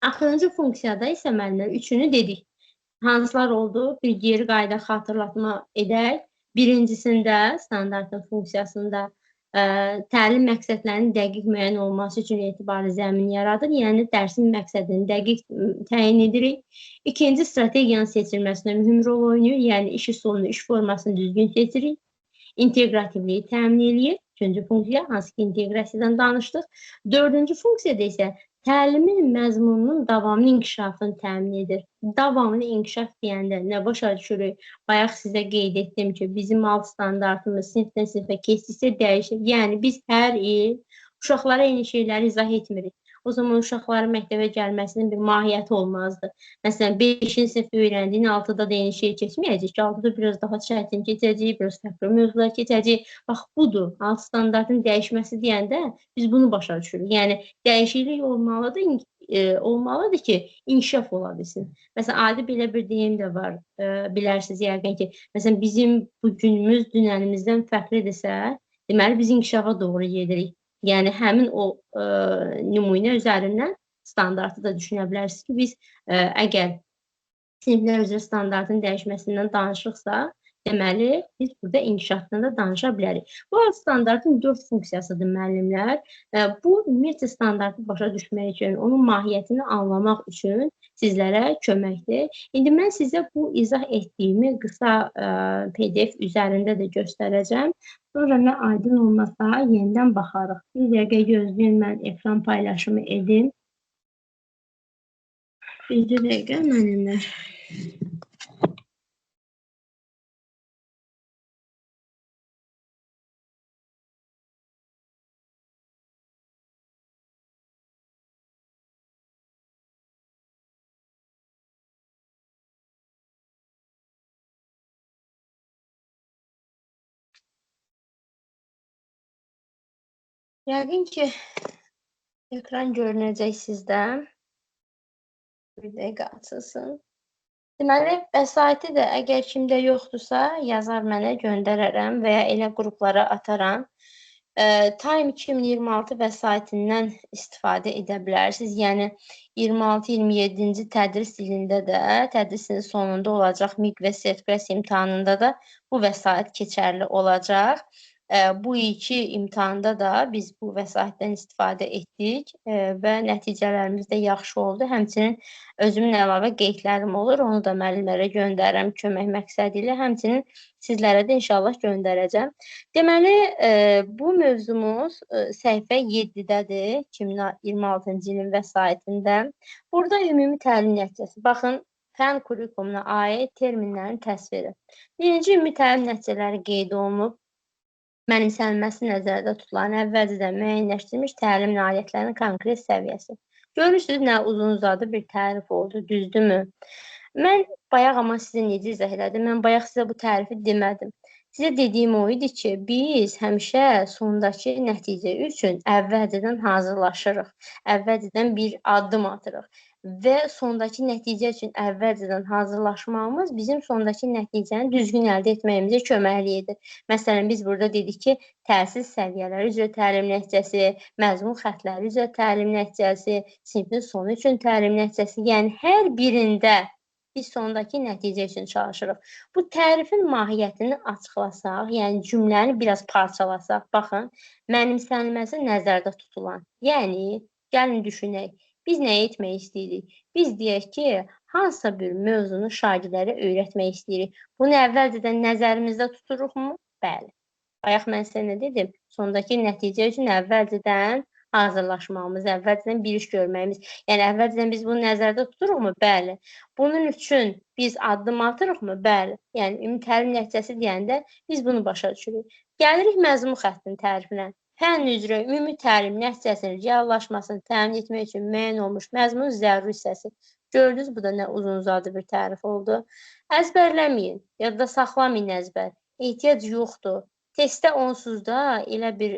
Axırıncı funksiyada isə müəllimlər üçünü dedik. Hansılar oldu? Bir geri qayda xatırlatma edək. Birincisində standartın funksiyasında təlim məqsədlərinin dəqiq müəyyən olması üçün etibarlı zəmin yaradır. Yəni, dərsin məqsədini dəqiq təyin edirik. İkinci, strategiyanın seçilməsində mühüm rol oynayır. Yəni, iş üsulunu, iş formasını düzgün seçirik. İnteqrativliyi təmin edir. Üçüncü funksiya, hansı ki, inteqrasiyadan danışdıq. Dördüncü funksiyada isə təlimin məzmununun davamlı inkişafını təmin edir. Davamlı inkişaf deyəndə nə başa düşürük? Bayaq sizə qeyd etdim ki, bizim alt standartımız sinifdən sinifə keçdikcə dəyişir. Yəni, biz hər il uşaqlara eyni şeyləri izah etmirik. O zaman uşaqların məktəbə gəlməsinin bir mahiyyəti olmazdı. Məsələn, 5-ci sinifdə öyrəndiyin 6-da da eyni şey keçməyəcək ki, 6-da biraz daha çətin keçəcək, biraz fərqli mövzular keçəcək. Bax, budur. Alt standartın dəyişməsi deyəndə biz bunu başa düşürük. Yəni, dəyişiklik olmalıdır ki, inkişaf ola bilsin. Məsələn, adi belə bir deyim də var, bilərsiniz yəqin ki, məsələn, bizim bu günümüz dünənimizdən fərqlidirsə, deməli, biz inkişafa doğru gedirik. Yəni, həmin o nümunə üzərindən standartı da düşünə bilərsiniz ki, biz əgər siniflər üzrə standartın dəyişməsindən danışırıqsa, Deməli, biz burada inkişafdan da danışa bilərik. Bu alt standartın 4 funksiyasıdır müəllimlər. Bu ümumiyyətlə standartı başa düşmək üçün, onun mahiyyətini anlamaq üçün sizlərə köməkdir. İndi mən sizə bu izah etdiyimi qısa PDF üzərində də göstərəcəm. Sonra nə aydın olmasa yenidən baxarıq. Bir dəqiqə gözləyin, mən ekran paylaşımı edim. Bir dəqiqə müəllimlər. Yəqin ki, ekran görünəcək sizdə. Bir dəqiqə açılsın. Deməli, vəsaiti də əgər kimdə yoxdursa, yazar mənə göndərərəm və ya elə qruplara ataram. Time 2026 vəsaitindən istifadə edə bilərsiniz. Yəni, 26-27-ci tədris ilində də, tədrisin sonunda olacaq MİQ və SERTPRES imtahanında da bu vəsait keçərli olacaq. Bu iki imtahanda da biz bu vəsaitdən istifadə etdik və nəticələrimiz də yaxşı oldu. Həmçinin özümün əlavə qeydlərim olur, onu da müəllimlərə göndərirəm kömək məqsədi ilə. Həmçinin sizlərə də inşallah göndərəcəm. Deməli, bu mövzumuz səhifə 7-dədir, 2026-cı ilin vəsaitində. Burada ümumi təlim nəticəsi. Baxın, fənn kurikulumuna aid terminlərin təsviri. Birinci ümumi təlim nəticələri qeyd olunub. Mənimsənilməsi nəzərdə tutulan əvvəlcədən müəyyənləşdirilmiş təlim nailiyyətlərinin konkret səviyyəsi. Görürsünüz, nə uzun-uzadı bir tərif oldu, düzdürmü? Mən bayaq amma sizə necə izah elədim? Mən bayaq sizə bu tərifi demədim. Sizə dediyim o idi ki, biz həmişə sondakı nəticə üçün əvvəlcədən hazırlaşırıq, əvvəlcədən bir addım atırıq. Və sondakı nəticə üçün əvvəlcədən hazırlaşmamız bizim sondakı nəticəni düzgün əldə etməyimizə köməklik edir. Məsələn, biz burada dedik ki, təhsil səviyyələri üzrə təlim nəticəsi, məzmun xəttləri üzrə təlim nəticəsi, sinifin sonu üçün təlim nəticəsi, yəni hər birində biz sondakı nəticə üçün çalışırıq. Bu tərifin mahiyyətini açıqlasaq, yəni cümləni biraz parçalasaq, baxın, mənimsənilməsi nəzərdə tutulan. Yəni, gəlin düşünək. Biz nə etmək istəyirik? Biz deyək ki, hansısa bir mövzunu şagirdlərə öyrətmək istəyirik. Bunu əvvəlcədən nəzərimizdə tuturuqmu? Bəli. Bayaq mən sizə nə dedim? Sondakı nəticə üçün əvvəlcədən hazırlaşmamız, əvvəlcədən bir iş görməyimiz. Yəni, əvvəlcədən biz bunu nəzərdə tuturuqmu? Bəli. Bunun üçün biz addım atırıqmı? Bəli. Yəni, ümumi təlim nəticəsi deyəndə biz bunu başa düşürük. Gəlirik məzmun xəttinin tərifinə. Fənn üzrə ümumi təlim nəticəsinin reallaşmasını təmin etmək üçün müəyyən olmuş məzmunun zəruri hissəsi. Gördünüz, bu da nə uzun-uzadı bir tərif oldu. Əzbərləməyin, yadda saxlamayın əzbər. Ehtiyac yoxdur. Testdə onsuzda elə bir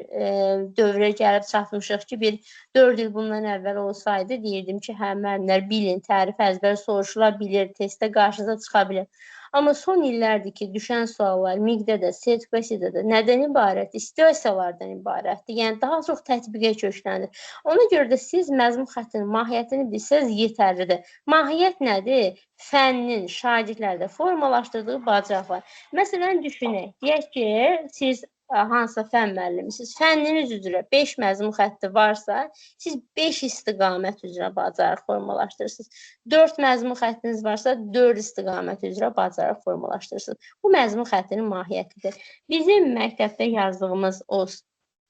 dövrə gəlib çatmışıq ki, bir 4 il bundan əvvəl olsaydı, deyirdim ki, hə, müəllimlər bilin, tərif əzbər soruşula bilir, testdə qarşınıza çıxa bilir. Amma son illərdir ki, düşən suallar MİQ-də də, SERTPRES-də də nədən ibarət? İstiasiyalardan ibarətdir. Yəni, daha çox tətbiqə köklənir. Ona görə də siz məzmun xəttinin mahiyyətini bilsəz yetərlidir. Mahiyyət nədir? Fənnin şagirdlərdə formalaşdırdığı bacarıqlar. Məsələn, düşünək. Deyək ki, siz hansısa fənn müəllimisiniz. Fənniniz üzrə 5 məzmun xətti varsa, siz 5 istiqamət üzrə bacarıq formalaşdırırsınız. 4 məzmun xəttiniz varsa, 4 istiqamət üzrə bacarıq formalaşdırırsınız. Bu məzmun xəttinin mahiyyətidir. Bizim məktəbdə yazdığımız o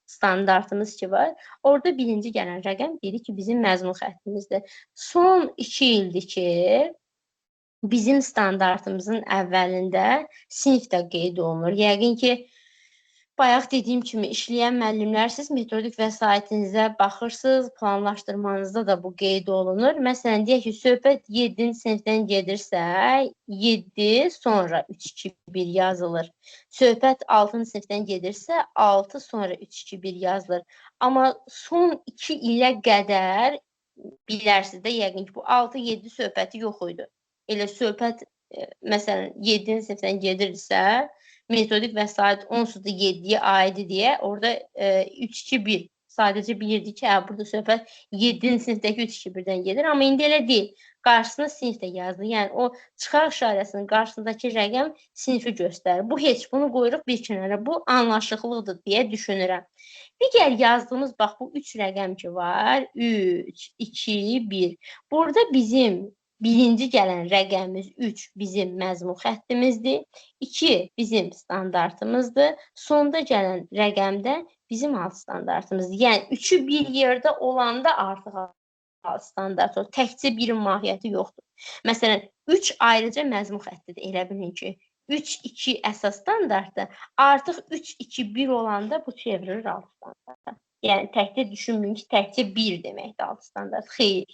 standartımız ki var, orada birinci gələn rəqəm dedik ki, bizim məzmun xəttimizdir. Son 2 ildir ki, bizim standartımızın əvvəlində sinif də qeyd olunur. Yəqin ki, bayaq dediyim kimi işləyən müəllimlər siz metodik vəsaitinizə baxırsınız, planlaşdırmanızda da bu qeyd olunur. Məsələn, deyək ki, söhbət 7-ci sinifdən gedirsə, 7 sonra 3-2-1 yazılır. Söhbət 6-cı sinifdən gedirsə, 6 sonra 3-2-1 yazılır. Amma son 2 ilə qədər bilərsiniz də, yəqin ki, bu 6-7 söhbəti yox idi. Elə söhbət, məsələn, 7-ci sinifdən gedirsə, metodik vəsait onsuz da 7-yə aid deyə orada 3-2-1 sadəcə bilirdi ki, burada söhbət 7-ci sinifdəki 3-2 birdən gedir, amma indi elə deyil. Qarşısına sinif də yazdı. Yəni o çıxaraq işarəsinin qarşısındakı rəqəm sinifi göstərir. Bu heç bunu qoyuruq bir kənara. Bu anlaşıqlıdır deyə düşünürəm. Digər yazdığımız bax bu 3 rəqəm ki var. 3, 2, 1. Burada bizim birinci gələn rəqəmimiz 3 bizim məzmun xəttimizdir. 2 bizim standartımızdır. Sonda gələn rəqəm də bizim alt standartımızdır. Yəni 3-ü bir yerdə olanda artıq alt standart olur. Təkcə birin mahiyyəti yoxdur. Məsələn, 3 ayrıca məzmun xəttidir. Elə bilin ki, 3-2 əsas standartdır. Artıq 3-2-1 olanda bu çevrilir alt standarta. Yəni təkcə düşünməyin ki, təkcə 1 deməkdir alt standart. Xeyr.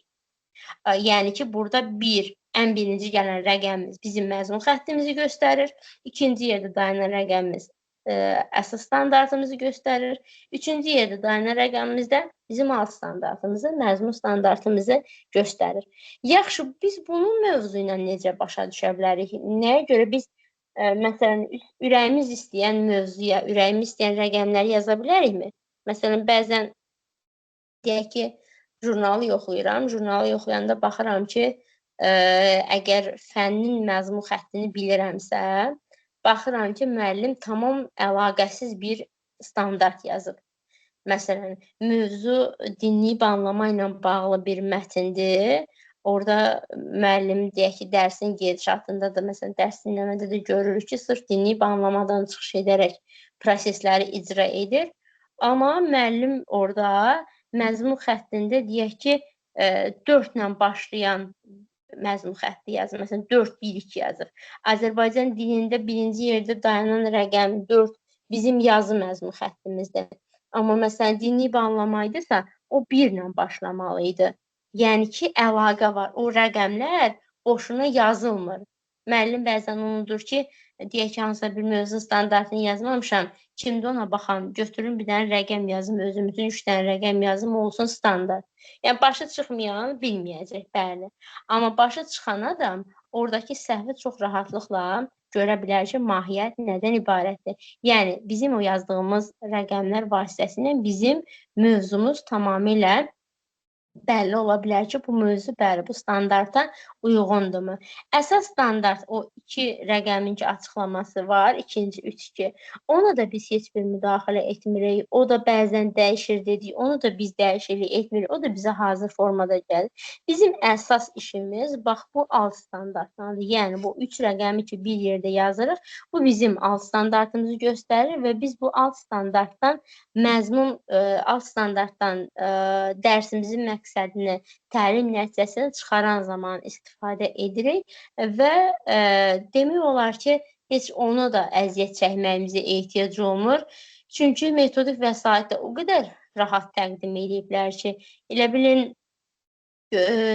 Yəni ki, burada 1, ən birinci gələn rəqəmimiz bizim məzmun xəttimizi göstərir. İkinci yerdə dayanan rəqəmimiz əsas standartımızı göstərir. Üçüncü yerdə dayanan rəqəmimiz də bizim alt standartımızı, məzmun standartımızı göstərir. Yaxşı, biz bunun mövzu ilə necə başa düşə bilərik? Nəyə görə biz, məsələn, ürəyimiz istəyən mövzuya, ürəyimiz istəyən rəqəmləri yaza bilərikmi? Məsələn, bəzən deyək ki, jurnalı yoxlayıram. Jurnalı yoxlayanda baxıram ki, əgər fənnin məzmun xəttini bilirəmsə, baxıram ki, müəllim tamam əlaqəsiz bir standart yazıb. Məsələn, mövzu dinləyib anlama ilə bağlı bir mətindir. Orada müəllim deyək ki, dərsin gedişatında da, məsələn, dərs dinləmədə də görürük ki, sırf dinləyib anlamadan çıxış edərək prosesləri icra edir. Amma müəllim orada məzmun xəttində deyək ki, 4 ilə başlayan məzmun xətti yazır. Məsələn, 4-1-2 yazır. Azərbaycan dilində birinci yerdə dayanan rəqəm 4 bizim yazı məzmun xəttimizdir. Amma məsələn, dinləyib anlamaydısa, o 1 ilə başlamalıydı. Yəni ki, əlaqə var. O rəqəmlər boşuna yazılmır. Müəllim bəzən unudur ki, deyək ki, hansısa bir mövzu standartını yazmamışam, kimdə ona baxam, götürün bir dənə rəqəm yazım, özümüzün 3 dənə rəqəm yazım, olsun standart. Yəni, başa çıxmayan bilməyəcək, bəli. Amma başa çıxan adam oradakı səhvi çox rahatlıqla görə bilər ki, mahiyyət nədən ibarətdir. Yəni, bizim o yazdığımız rəqəmlər vasitəsilə bizim mövzumuz tamamilə bəlli ola bilər ki, bu mövzu bəli, bu standarta uyğundurmu? Əsas standart o 2 rəqəmin ki, açıqlaması var, ikinci 3-2. Ona da biz heç bir müdaxilə etmirik. O da bəzən dəyişir dedik, onu da biz dəyişiklik etmirik. O da bizə hazır formada gəlir. Bizim əsas işimiz bax bu alt standartdandır. Yəni bu 3 rəqəmi ki, bir yerdə yazırıq. Bu bizim alt standartımızı göstərir və biz bu alt standartdan məzmun, alt standartdan dərsimizin məqsədini, təlim nəticəsini çıxaran zaman istifadə edirik və demək olar ki, heç ona da əziyyət çəkməyimizə ehtiyac olmur. Çünki metodik vəsaitdə o qədər rahat təqdim ediblər ki, elə bilin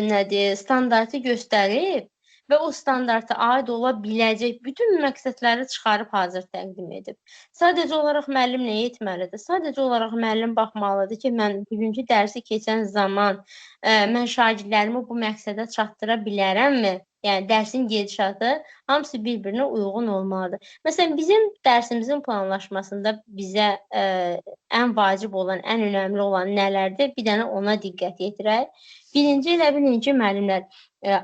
nədir, standartı göstərib və o standarta aid ola biləcək bütün məqsədləri çıxarıb hazır təqdim edib. Sadəcə olaraq müəllim nə etməlidir? Sadəcə olaraq müəllim baxmalıdır ki, mən bugünkü dərsi keçən zaman mən şagirdlərimi bu məqsədə çatdıra bilərəmmi? Yəni, dərsin gedişatı hamısı bir-birinə uyğun olmalıdır. Məsələn, bizim dərsimizin planlaşmasında bizə ən vacib olan, ən önəmli olan nələrdir? Bir dənə ona diqqət yetirək. Birinci, elə bilin ki, müəllimlər,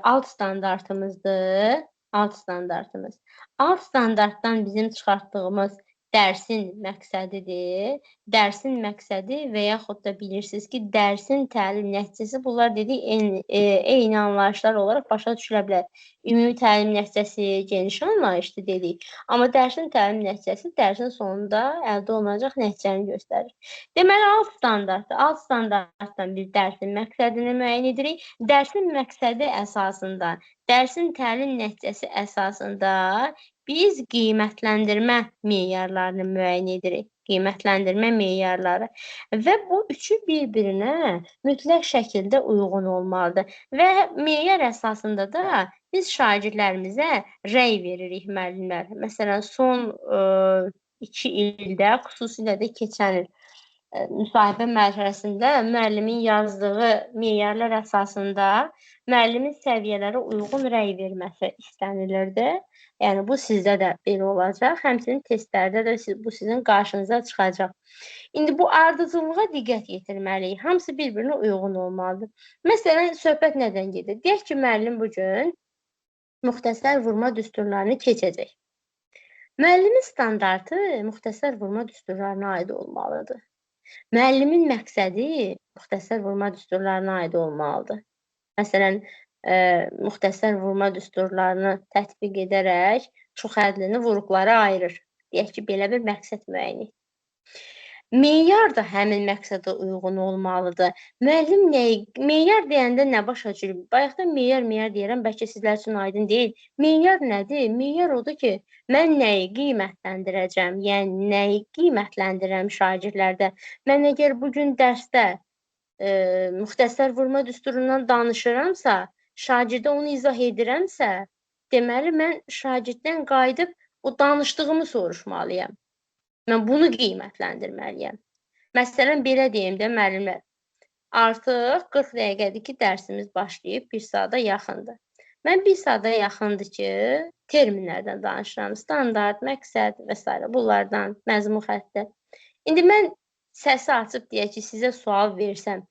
alt standartımızdır, alt standartımız. Alt standartdan bizim çıxartdığımız dərsin məqsədidir. Dərsin məqsədi və yaxud da bilirsiniz ki, dərsin təlim nəticəsi, bunlar dedik, eyni anlayışlar olaraq başa düşülə bilər. Ümumi təlim nəticəsi geniş anlayışdır dedik. Amma dərsin təlim nəticəsi dərsin sonunda əldə olunacaq nəticəni göstərir. Deməli, alt standartdır. Alt standartdan biz dərsin məqsədini müəyyən edirik. Dərsin məqsədi əsasında, dərsin təlim nəticəsi əsasında biz qiymətləndirmə meyarlarını müəyyən edirik. Qiymətləndirmə meyarları və bu üçü bir-birinə mütləq şəkildə uyğun olmalıdır və meyar əsasında da biz şagirdlərimizə rəy veririk müəllimlər. Məsələn, son 2 ildə, xüsusilə də keçən il müsahibə mərhələsində müəllimin yazdığı meyarlar əsasında müəllimin səviyyələrə uyğun rəy verməsi istənilirdi. Yəni bu sizdə də belə olacaq. Həmçinin testlərdə də bu sizin qarşınıza çıxacaq. İndi bu ardıcıllığa diqqət yetirməliyik. Hamısı bir-birinə uyğun olmalıdır. Məsələn, söhbət nədən gedir? Deyək ki, müəllim bu gün müxtəsər vurma düsturlarını keçəcək. Müəllimin standartı müxtəsər vurma düsturlarına aid olmalıdır. Müəllimin məqsədi müxtəsər vurma düsturlarına aid olmalıdır. Məsələn, müxtəsər vurma düsturlarını tətbiq edərək çoxhədlini vuruqlara ayırır. Deyək ki, belə bir məqsəd müəyyən etdik. Meyar da həmin məqsədə uyğun olmalıdır. Müəllim meyar deyəndə nə başa düşür? Bayaqdan meyar deyirəm, bəlkə sizlər üçün aydın deyil. Meyar nədir? Meyar odur ki, mən nəyi qiymətləndirəcəm? Yəni, nəyi qiymətləndirirəm şagirdlərdə? Mən əgər bugün dərsdə müxtəsər vurma düsturundan danışıramsa, şagirdə onu izah edirəmsə, deməli, mən şagirddən qayıdıb o danışdığımı soruşmalıyam. Mən bunu qiymətləndirməliyəm. Məsələn, belə deyim də, müəllimlər, artıq 40 dəqiqədir ki, dərsimiz başlayıb, 1 saata yaxındır. Mən 1 saata yaxındır ki, terminlərdən danışıram, standart, məqsəd və s. bunlardan, məzmun xətti. İndi mən səsi açıb deyək ki, sizə sual versəm,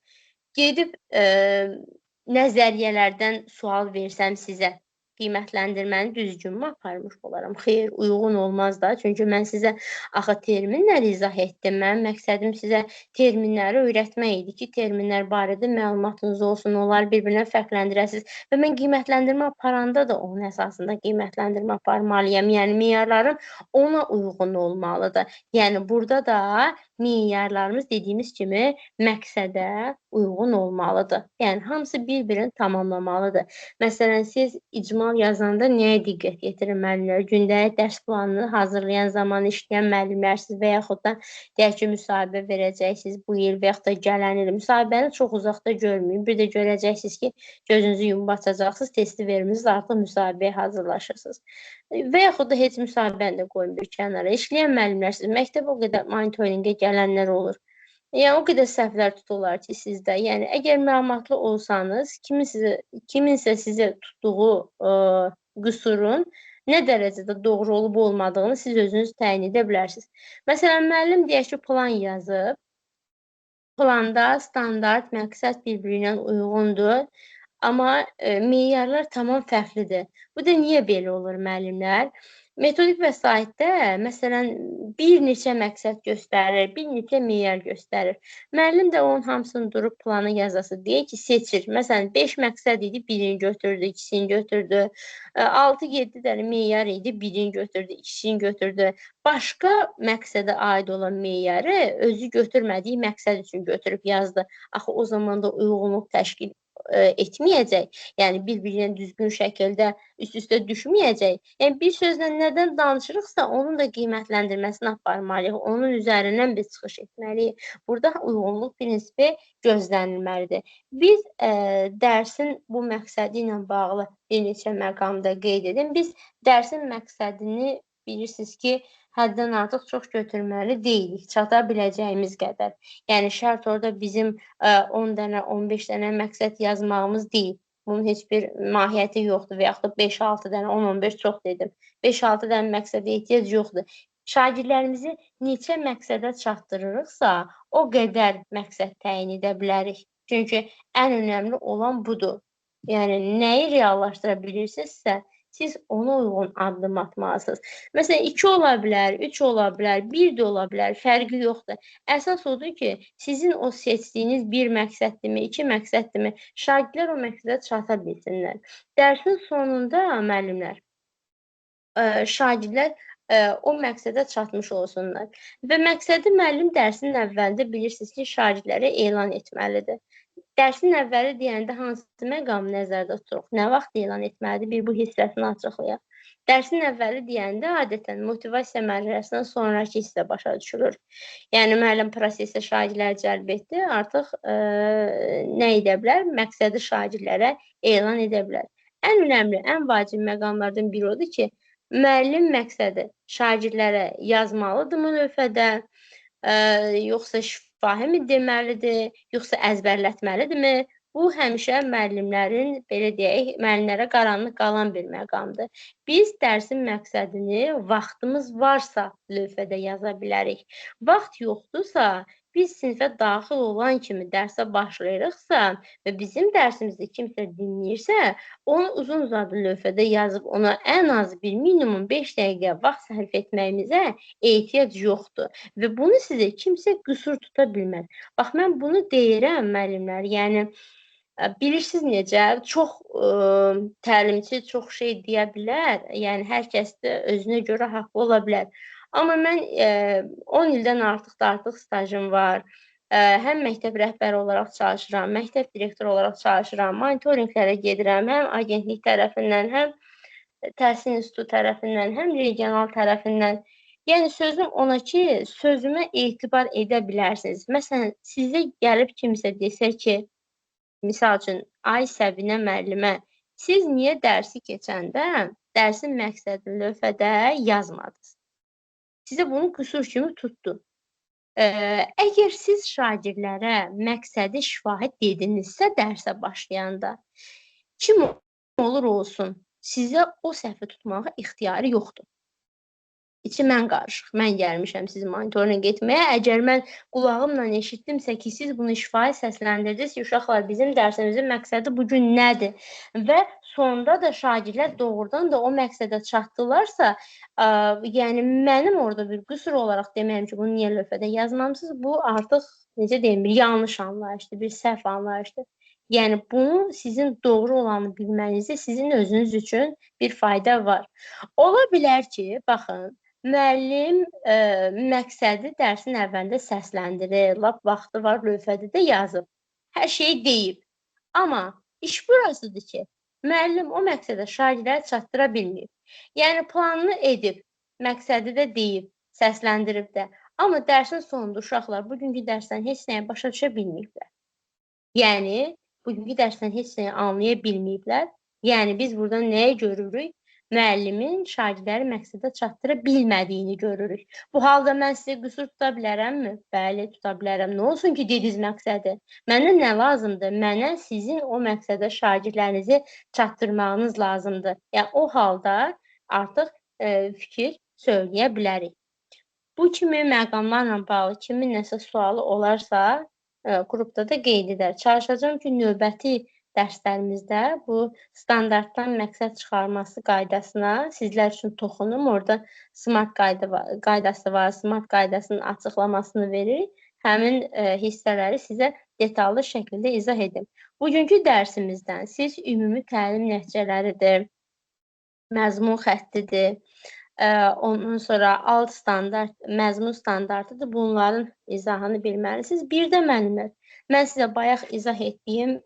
gedib nəzəriyyələrdən sual versəm sizə, qiymətləndirməni düzgünmü aparmış olaram? Xeyr, uyğun olmaz da. Çünki mən sizə axı terminləri izah etdim. Mənim məqsədim sizə terminləri öyrətmək idi ki, terminlər barədə məlumatınız olsun, onları bir-birinə fərqləndirəsiniz. Və mən qiymətləndirmə aparanda da onun əsasında qiymətləndirmə aparmalıyam. Yəni, meyarlarım ona uyğun olmalıdır. Yəni, burada da meyarlarımız dediyimiz kimi məqsədə uyğun olmalıdır. Yəni, hamısı bir-birini tamamlamalıdır. Məsələn, siz icmal yazanda nəyə diqqət yetirin müəllimlər? Gündəlik dərs planını hazırlayan zaman işləyən müəllimlərsiniz və yaxud da deyək ki, müsahibə verəcəksiniz bu il və yaxud da gələn il. Müsahibəni çox uzaqda görməyin. Bir də görəcəksiniz ki, gözünüzü yumub açacaqsınız, testi vermişsiniz, artıq müsahibəyə hazırlaşırsınız. Və yaxud da heç müsahibəni də qoyun bir kənara. İşləyən müəllimlərsiniz. Məktəbə o qədər monitorinqə gələnlər olur. Yəni, o qədər səhvlər tuturlar ki, sizdə. Yəni, əgər məlumatlı olsanız, kiminsə sizə tutduğu qüsurun nə dərəcədə doğru olub olmadığını siz özünüz təyin edə bilərsiniz. Məsələn, müəllim deyək ki, plan yazıb, planda standart, məqsəd bir-birinə uyğundur, amma meyarlar tamam fərqlidir. Bu da niyə belə olur müəllimlər? Metodik vəsaitdə, məsələn, bir neçə məqsəd göstərir, bir neçə meyar göstərir. Müəllim də onun hamısını durub planı yazası deyək ki, seçir. Məsələn, 5 məqsəd idi, birini götürdü, ikisini götürdü. 6-7 dənə meyar idi, birini götürdü, ikisini götürdü. Başqa məqsədə aid olan meyarı özü götürmədiyi məqsəd üçün götürüb yazdı. Axı, o zaman da uyğunluq təşkil etməyəcək. Yəni, bir-birinə düzgün şəkildə üst-üstə düşməyəcək. Yəni, bir sözlə nədən danışırıqsa, onun da qiymətləndirməsini aparmalıyıq. Onun üzərindən biz çıxış etməliyik. Burada uyğunluq prinsipi gözlənilməlidir. Biz dərsin bu məqsədi ilə bağlı bir neçə məqamda qeyd edim. Biz dərsin məqsədini bilirsiniz ki, həddən artıq çox götürməli deyilik, çata biləcəyimiz qədər. Yəni, şərt orada bizim 10 dənə, 15 dənə məqsəd yazmağımız deyil. Bunun heç bir mahiyyəti yoxdur və yaxud da 5-6 dənə, 10-15 çox dedim. 5-6 dənə məqsədə ehtiyac yoxdur. Şagirdlərimizi neçə məqsədə çatdırırıqsa, o qədər məqsəd təyin edə bilərik. Çünki ən önəmli olan budur. Yəni, nəyi reallaşdıra bilirsinizsə, siz ona uyğun addım atmalısınız. Məsələn, 2 ola bilər, 3 ola bilər, 1 də ola bilər, fərqi yoxdur. Əsas odur ki, sizin o seçdiyiniz bir məqsəddirmi, 2 məqsəddirmi, şagirdlər o məqsədə çata bilsinlər. Dərsin sonunda müəllimlər, şagirdlər o məqsədə çatmış olsunlar. Və məqsədi müəllim dərsin əvvəlində bilirsiniz ki, şagirdlərə elan etməlidir. Dərsin əvvəli deyəndə hansı məqamı nəzərdə tuturuq? Nə vaxt elan etməlidir? Bir bu hissəsini açıqlayaq. Dərsin əvvəli deyəndə adətən motivasiya mərhələsindən sonraki hissə başa düşülür. Yəni, müəllim prosesdə şagirdləri cəlb etdi, artıq nə edə bilər? Məqsədi şagirdlərə elan edə bilər. Ən önəmli, ən vacib məqamlardan biri odur ki, müəllim məqsədi şagirdlərə yazmalıdırmı lövhədə, yoxsa şifahi mi deməlidir, yoxsa əzbərlətməlidirmi? Bu həmişə müəllimlərin, belə deyək, müəllimlərə qaranlıq qalan bir məqamdır. Biz dərsin məqsədini vaxtımız varsa lövhədə yaza bilərik. Vaxt yoxdursa, biz sinifə daxil olan kimi dərsə başlayırıqsa və bizim dərsimizdə kimsə dinləyirsə, onu uzun-uzadı lövhədə yazıb ona ən az bir minimum 5 dəqiqə vaxt sərf etməyimizə ehtiyac yoxdur və bunu sizə kimsə qüsur tuta bilməz. Bax, mən bunu deyirəm müəllimlər, yəni bilirsiniz necə, çox təlimçi çox şey deyə bilər, yəni hər kəs də özünə görə haqlı ola bilər. Amma mən 10 ildən artıq stajım var. Həm məktəb rəhbəri olaraq çalışıram, məktəb direktoru olaraq çalışıram, monitorinqlərə gedirəm, həm agentlik tərəfindən, həm təhsil institutu tərəfindən, həm regional tərəfindən. Yəni sözüm ona ki, sözümə etibar edə bilərsiniz. Məsələn, sizə gəlib kimsə desə ki, misal üçün, ay Səbinə müəllimə, siz niyə dərsi keçəndə dərsin məqsədini lövhədə yazmadınız? Sizə bunu qüsur kimi tutdu. Əgər siz şagirdlərə məqsədi şifahi dedinizsə dərsə başlayanda, kim olur olsun, sizə o səhvi tutmağa ixtiyarı yoxdur. İçi mən qarışıq, mən gəlmişəm sizin monitorinq etməyə. Əgər mən qulağımla eşitdimsə ki, siz bunu şifahi səsləndirdiniz ki, uşaqlar, bizim dərsimizin məqsədi bugün nədir? Və sonda da şagirdlər doğrudan da o məqsədə çatdılarsa, yəni mənim orada bir qüsur olaraq deməyim ki, bunu niyə lövhədə yazmamısınız? Bu artıq, necə deyim, bir yanlış anlayışdır, bir səhv anlayışdır. Yəni, bunu sizin doğru olanı bilmənizdə sizin özünüz üçün bir fayda var. Ola bilər ki, baxın, müəllim məqsədi dərsin əvvəlində səsləndirir, lap vaxtı var, lövhədə də yazıb. Hər şeyi deyib. Amma iş burasıdır ki, müəllim o məqsədə şagirdləri çatdıra bilməyib. Yəni, planını edib, məqsədi də deyib, səsləndirib də. Amma dərsin sonunda uşaqlar bugünkü dərsdən heç nəyə başa düşə bilməyiblər. Yəni, bugünkü dərsdən heç nəyə anlaya bilməyiblər. Yəni, biz burada nəyə görürük? Müəllimin şagirdləri məqsədə çatdıra bilmədiyini görürük. Bu halda mən sizə qüsur tuta bilərəmmi? Bəli, tuta bilərəm. Nə olsun ki, dediniz məqsədi? Mənə nə lazımdır? Mənə sizin o məqsədə şagirdlərinizi çatdırmağınız lazımdır. Yəni, o halda artıq fikir söyləyə bilərik. Bu kimi məqamlarla bağlı kimin nəsə sualı olarsa, qrupda da qeyd edər. Çalışacağam ki, növbəti dərslərimizdə bu standartdan məqsəd çıxarması qaydasına sizlər üçün toxunum. Orada SMART qaydası var, SMART qaydasının açıqlamasını veririk. Həmin hissələri sizə detallı şəkildə izah edim. Bugünkü dərsimizdən siz ümumi təlim nəticələridir, məzmun xəttidir, ondan sonra alt standart, məzmun standartıdır. Bunların izahını bilməlisiniz. Bir də müəllimlər, mən sizə bayaq izah etdiyim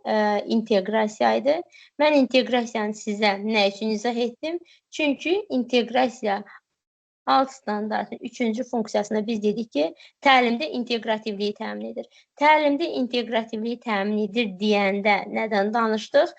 inteqrasiya idi. Mən inteqrasiyanı sizə nə üçün izah etdim? Çünki inteqrasiya alt standartın 3-cü funksiyasında biz dedik ki, təlimdə inteqrativliyi təmin edir. Təlimdə inteqrativliyi təmin edir deyəndə nədən danışdıq?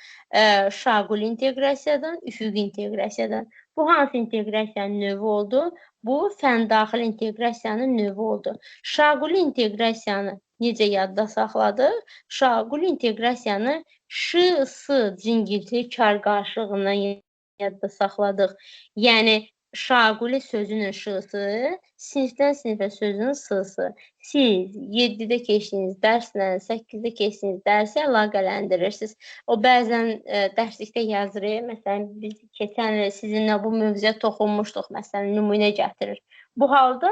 Şaquli inteqrasiyadan, üfüqi inteqrasiyadan. Bu hansı inteqrasiyanın növü oldu? Bu fəndaxil inteqrasiyanın növü oldu. Şaquli inteqrasiyanı necə yadda saxladıq? Şaquli inteqrasiyanı ş, s cingiltili kar qarşılığından yadda saxladıq. Yəni, şaquli sözünün şısı, sinifdən sinifə sözünün sısı. Siz 7-də keçdiyiniz dərslə 8-də keçdiyiniz dərsi əlaqələndirirsiniz. O bəzən dərslikdə yazırıq. Məsələn, biz keçən il sizinlə bu mövzuya toxunmuşduq. Məsələn, nümunə gətirir. Bu halda,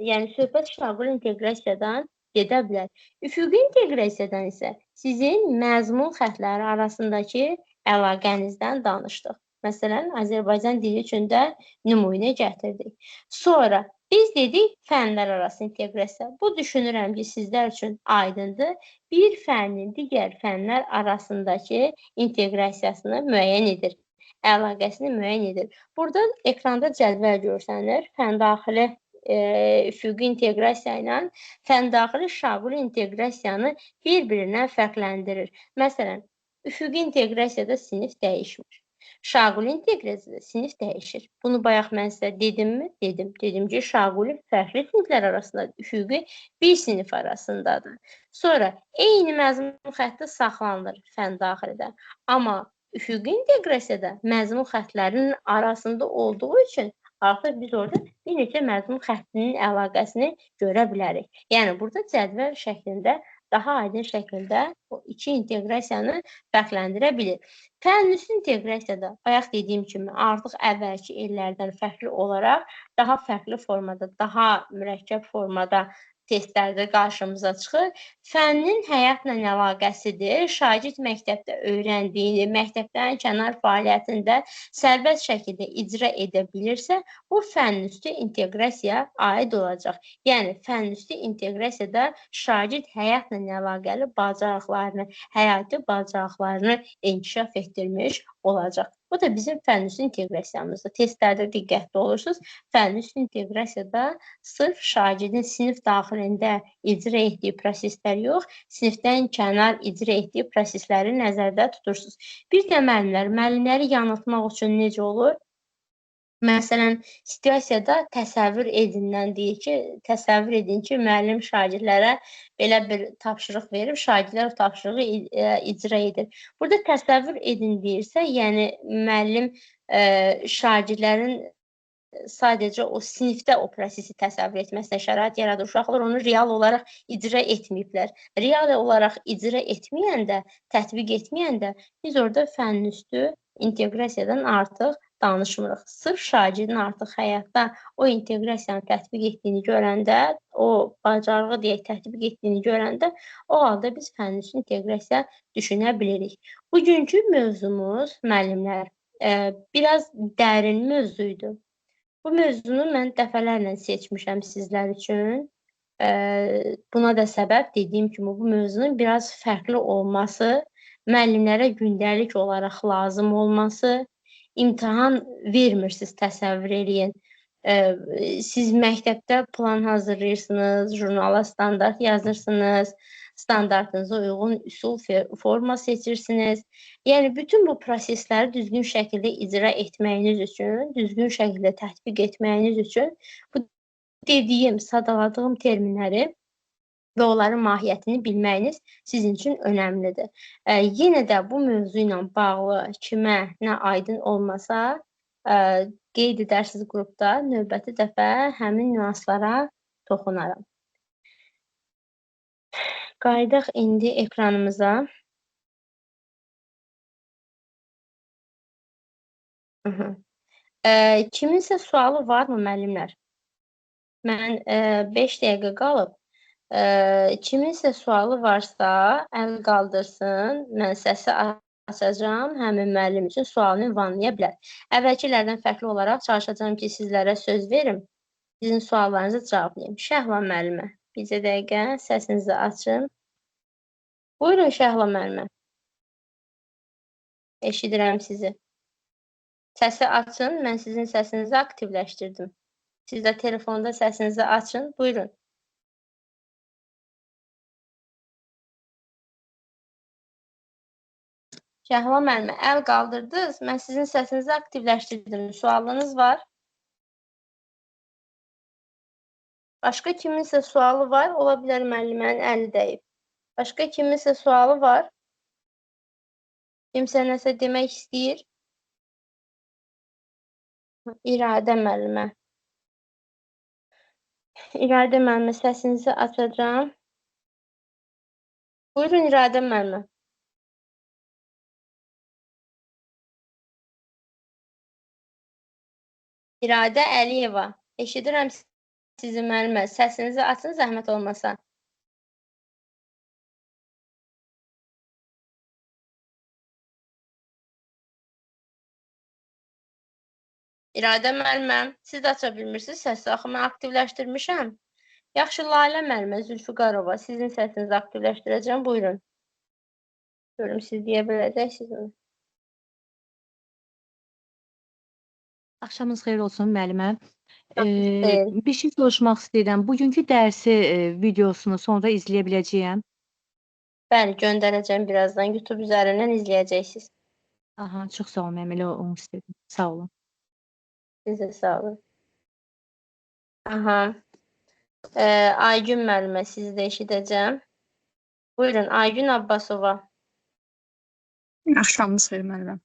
yəni söhbət şaquli inteqrasiyadan gedə bilər. Üfüqi inteqrasiyadan isə sizin məzmun xətləri arasındakı əlaqənizdən danışdıq. Məsələn, Azərbaycan dili üçün də nümunə gətirdik. Sonra biz dedik fənlər arası inteqrasiya. Bu düşünürəm ki, sizlər üçün aydındır. Bir fənnin digər fənlər arasındakı inteqrasiyasını müəyyən edir, əlaqəsini müəyyən edir. Burada ekranda cədvəl görsənir. Fəndaxili üfüqi inteqrasiya ilə fəndaxili şaquli inteqrasiyanı bir-birindən fərqləndirir. Məsələn, üfüqi inteqrasiyada sinif dəyişmir. Şaquli inteqrasiyada sinif dəyişir. Bunu bayaq mən sizə dedimmi? Dedim. Dedim ki, şaquli fərqli siniflər arasında, üfüqi bir sinif arasındadır. Sonra eyni məzmun xətti saxlanılır fənn daxilində. Amma üfüqi inteqrasiyada məzmun xəttlərinin arasında olduğu üçün artıq biz orada bir neçə məzmun xəttinin əlaqəsini görə bilərik. Yəni, burada cədvəl şəklində, daha aydın şəkildə o iki inteqrasiyanı fərqləndirə bilir. Fənn-üstü inteqrasiyada, bayaq dediyim kimi, artıq əvvəlki illərdən fərqli olaraq daha fərqli formada, daha mürəkkəb formada testlərdə qarşımıza çıxır. Fənnin həyatla əlaqəsidir. Şagird məktəbdə öyrəndiyini, məktəbdən kənar fəaliyyətində sərbəst şəkildə icra edə bilirsə, bu fənn-üstü inteqrasiyaya aid olacaq. Yəni, fənn-üstü inteqrasiyada şagird həyatla əlaqəli bacarıqlarını, həyati bacarıqlarını inkişaf etdirmiş olacaq. Bu da bizim fənn-üstü inteqrasiyamızdır. Testlərdə diqqətli olursunuz. Fənn-üstü inteqrasiyada sırf şagirdin sinif daxilində icra etdiyi proseslər yox, sinifdən kənar icra etdiyi prosesləri nəzərdə tutursunuz. Bir də müəllimləri yanıltmaq üçün necə olur? Məsələn, situasiyada təsəvvür edin ki, müəllim şagirdlərə belə bir tapşırıq verib, şagirdlər o tapşırığı icra edir. Burada təsəvvür edin deyirsə, yəni müəllim şagirdlərin sadəcə o sinifdə o prosesi təsəvvür etməsinə şərait yaradır. Uşaqlar onu real olaraq icra etməyiblər. Real olaraq icra etməyəndə, tətbiq etməyəndə biz orada fənn-üstü inteqrasiyadan artıq danışmırıq. Sırf şagirdin artıq həyatda o inteqrasiyanı tətbiq etdiyini görəndə, o bacarığı deyək tətbiq etdiyini görəndə, o halda biz fənn-üstü inteqrasiya düşünə bilirik. Bugünkü mövzumuz, müəllimlər, biraz dərin mövzuydu. Bu mövzunu mən dəfələrlə seçmişəm sizlər üçün. Buna da səbəb dediyim kimi bu mövzunun biraz fərqli olması, müəllimlərə gündəlik olaraq lazım olması, imtahan vermirsiniz, təsəvvür eləyin. Siz məktəbdə plan hazırlayırsınız, jurnala standart yazırsınız, standartınıza uyğun üsul forma seçirsiniz. Yəni, bütün bu prosesləri düzgün şəkildə icra etməyiniz üçün, düzgün şəkildə tətbiq etməyiniz üçün bu dediyim, sadaladığım terminləri və onların mahiyyətini bilməyiniz sizin üçün önəmlidir. Yenə də bu mövzu ilə bağlı kimə nə aydın olmasa, qeyd edərsiniz qrupda, növbəti dəfə həmin nüanslara toxunaram. Qayıdaq indi ekranımıza. Kiminsə sualı varmı, müəllimlər? Mən 5 dəqiqə qalıb. Kiminsə sualı varsa, əl qaldırsın, mən səsi açacağam, həmin müəllim üçün sualını ünvanlaya bilər. Əvvəlkilərdən fərqli olaraq çalışacağım ki, sizlərə söz verim, sizin suallarınızı cavablayayım. Şəhla müəllimə, bircə dəqiqə səsinizi açın. Buyurun Şəhla müəllimə. Eşidirəm sizi. Səsi açın, mən sizin səsinizi aktivləşdirdim. Siz də telefonda səsinizi açın, buyurun. Şəhla müəllimə, əl qaldırdınız, mən sizin səsinizi aktivləşdirdim. Sualınız var? Başqa kiminsə sualı var? Ola bilər müəllimənin əli dəyib. Başqa kiminsə sualı var? Kimsə nəsə demək istəyir? İradə müəllimə. İradə müəllimə, səsinizi açacağam. Buyurun İradə müəllimə. İradə Əliyeva, eşidirəm sizi müəllimə. Səsinizi açın, zəhmət olmasa. İradə müəllimə, siz də aça bilmirsiniz səsi, axı mən aktivləşdirmişəm. Yaxşı, Lalə müəllimə, Zülfüqarova, sizin səsinizi aktivləşdirəcəm, buyurun. Görüm, siz deyə biləcəksiniz. Axşamınız xeyir olsun müəllimə. Bir şey soruşmaq istəyirəm. Bugünkü dərsi videosunu sonra izləyə biləcəyəm? Bəli, göndərəcəm birazdan. YouTube üzərindən izləyəcəksiniz. Aha, çox sağ olun müəllimə, elə onu istədim. Sağ olun. Sizə sağ olun. Aha. Aygün müəllimə, sizi də eşidəcəm. Buyurun, Aygün Abbasova. Axşamınız xeyir müəlliməm.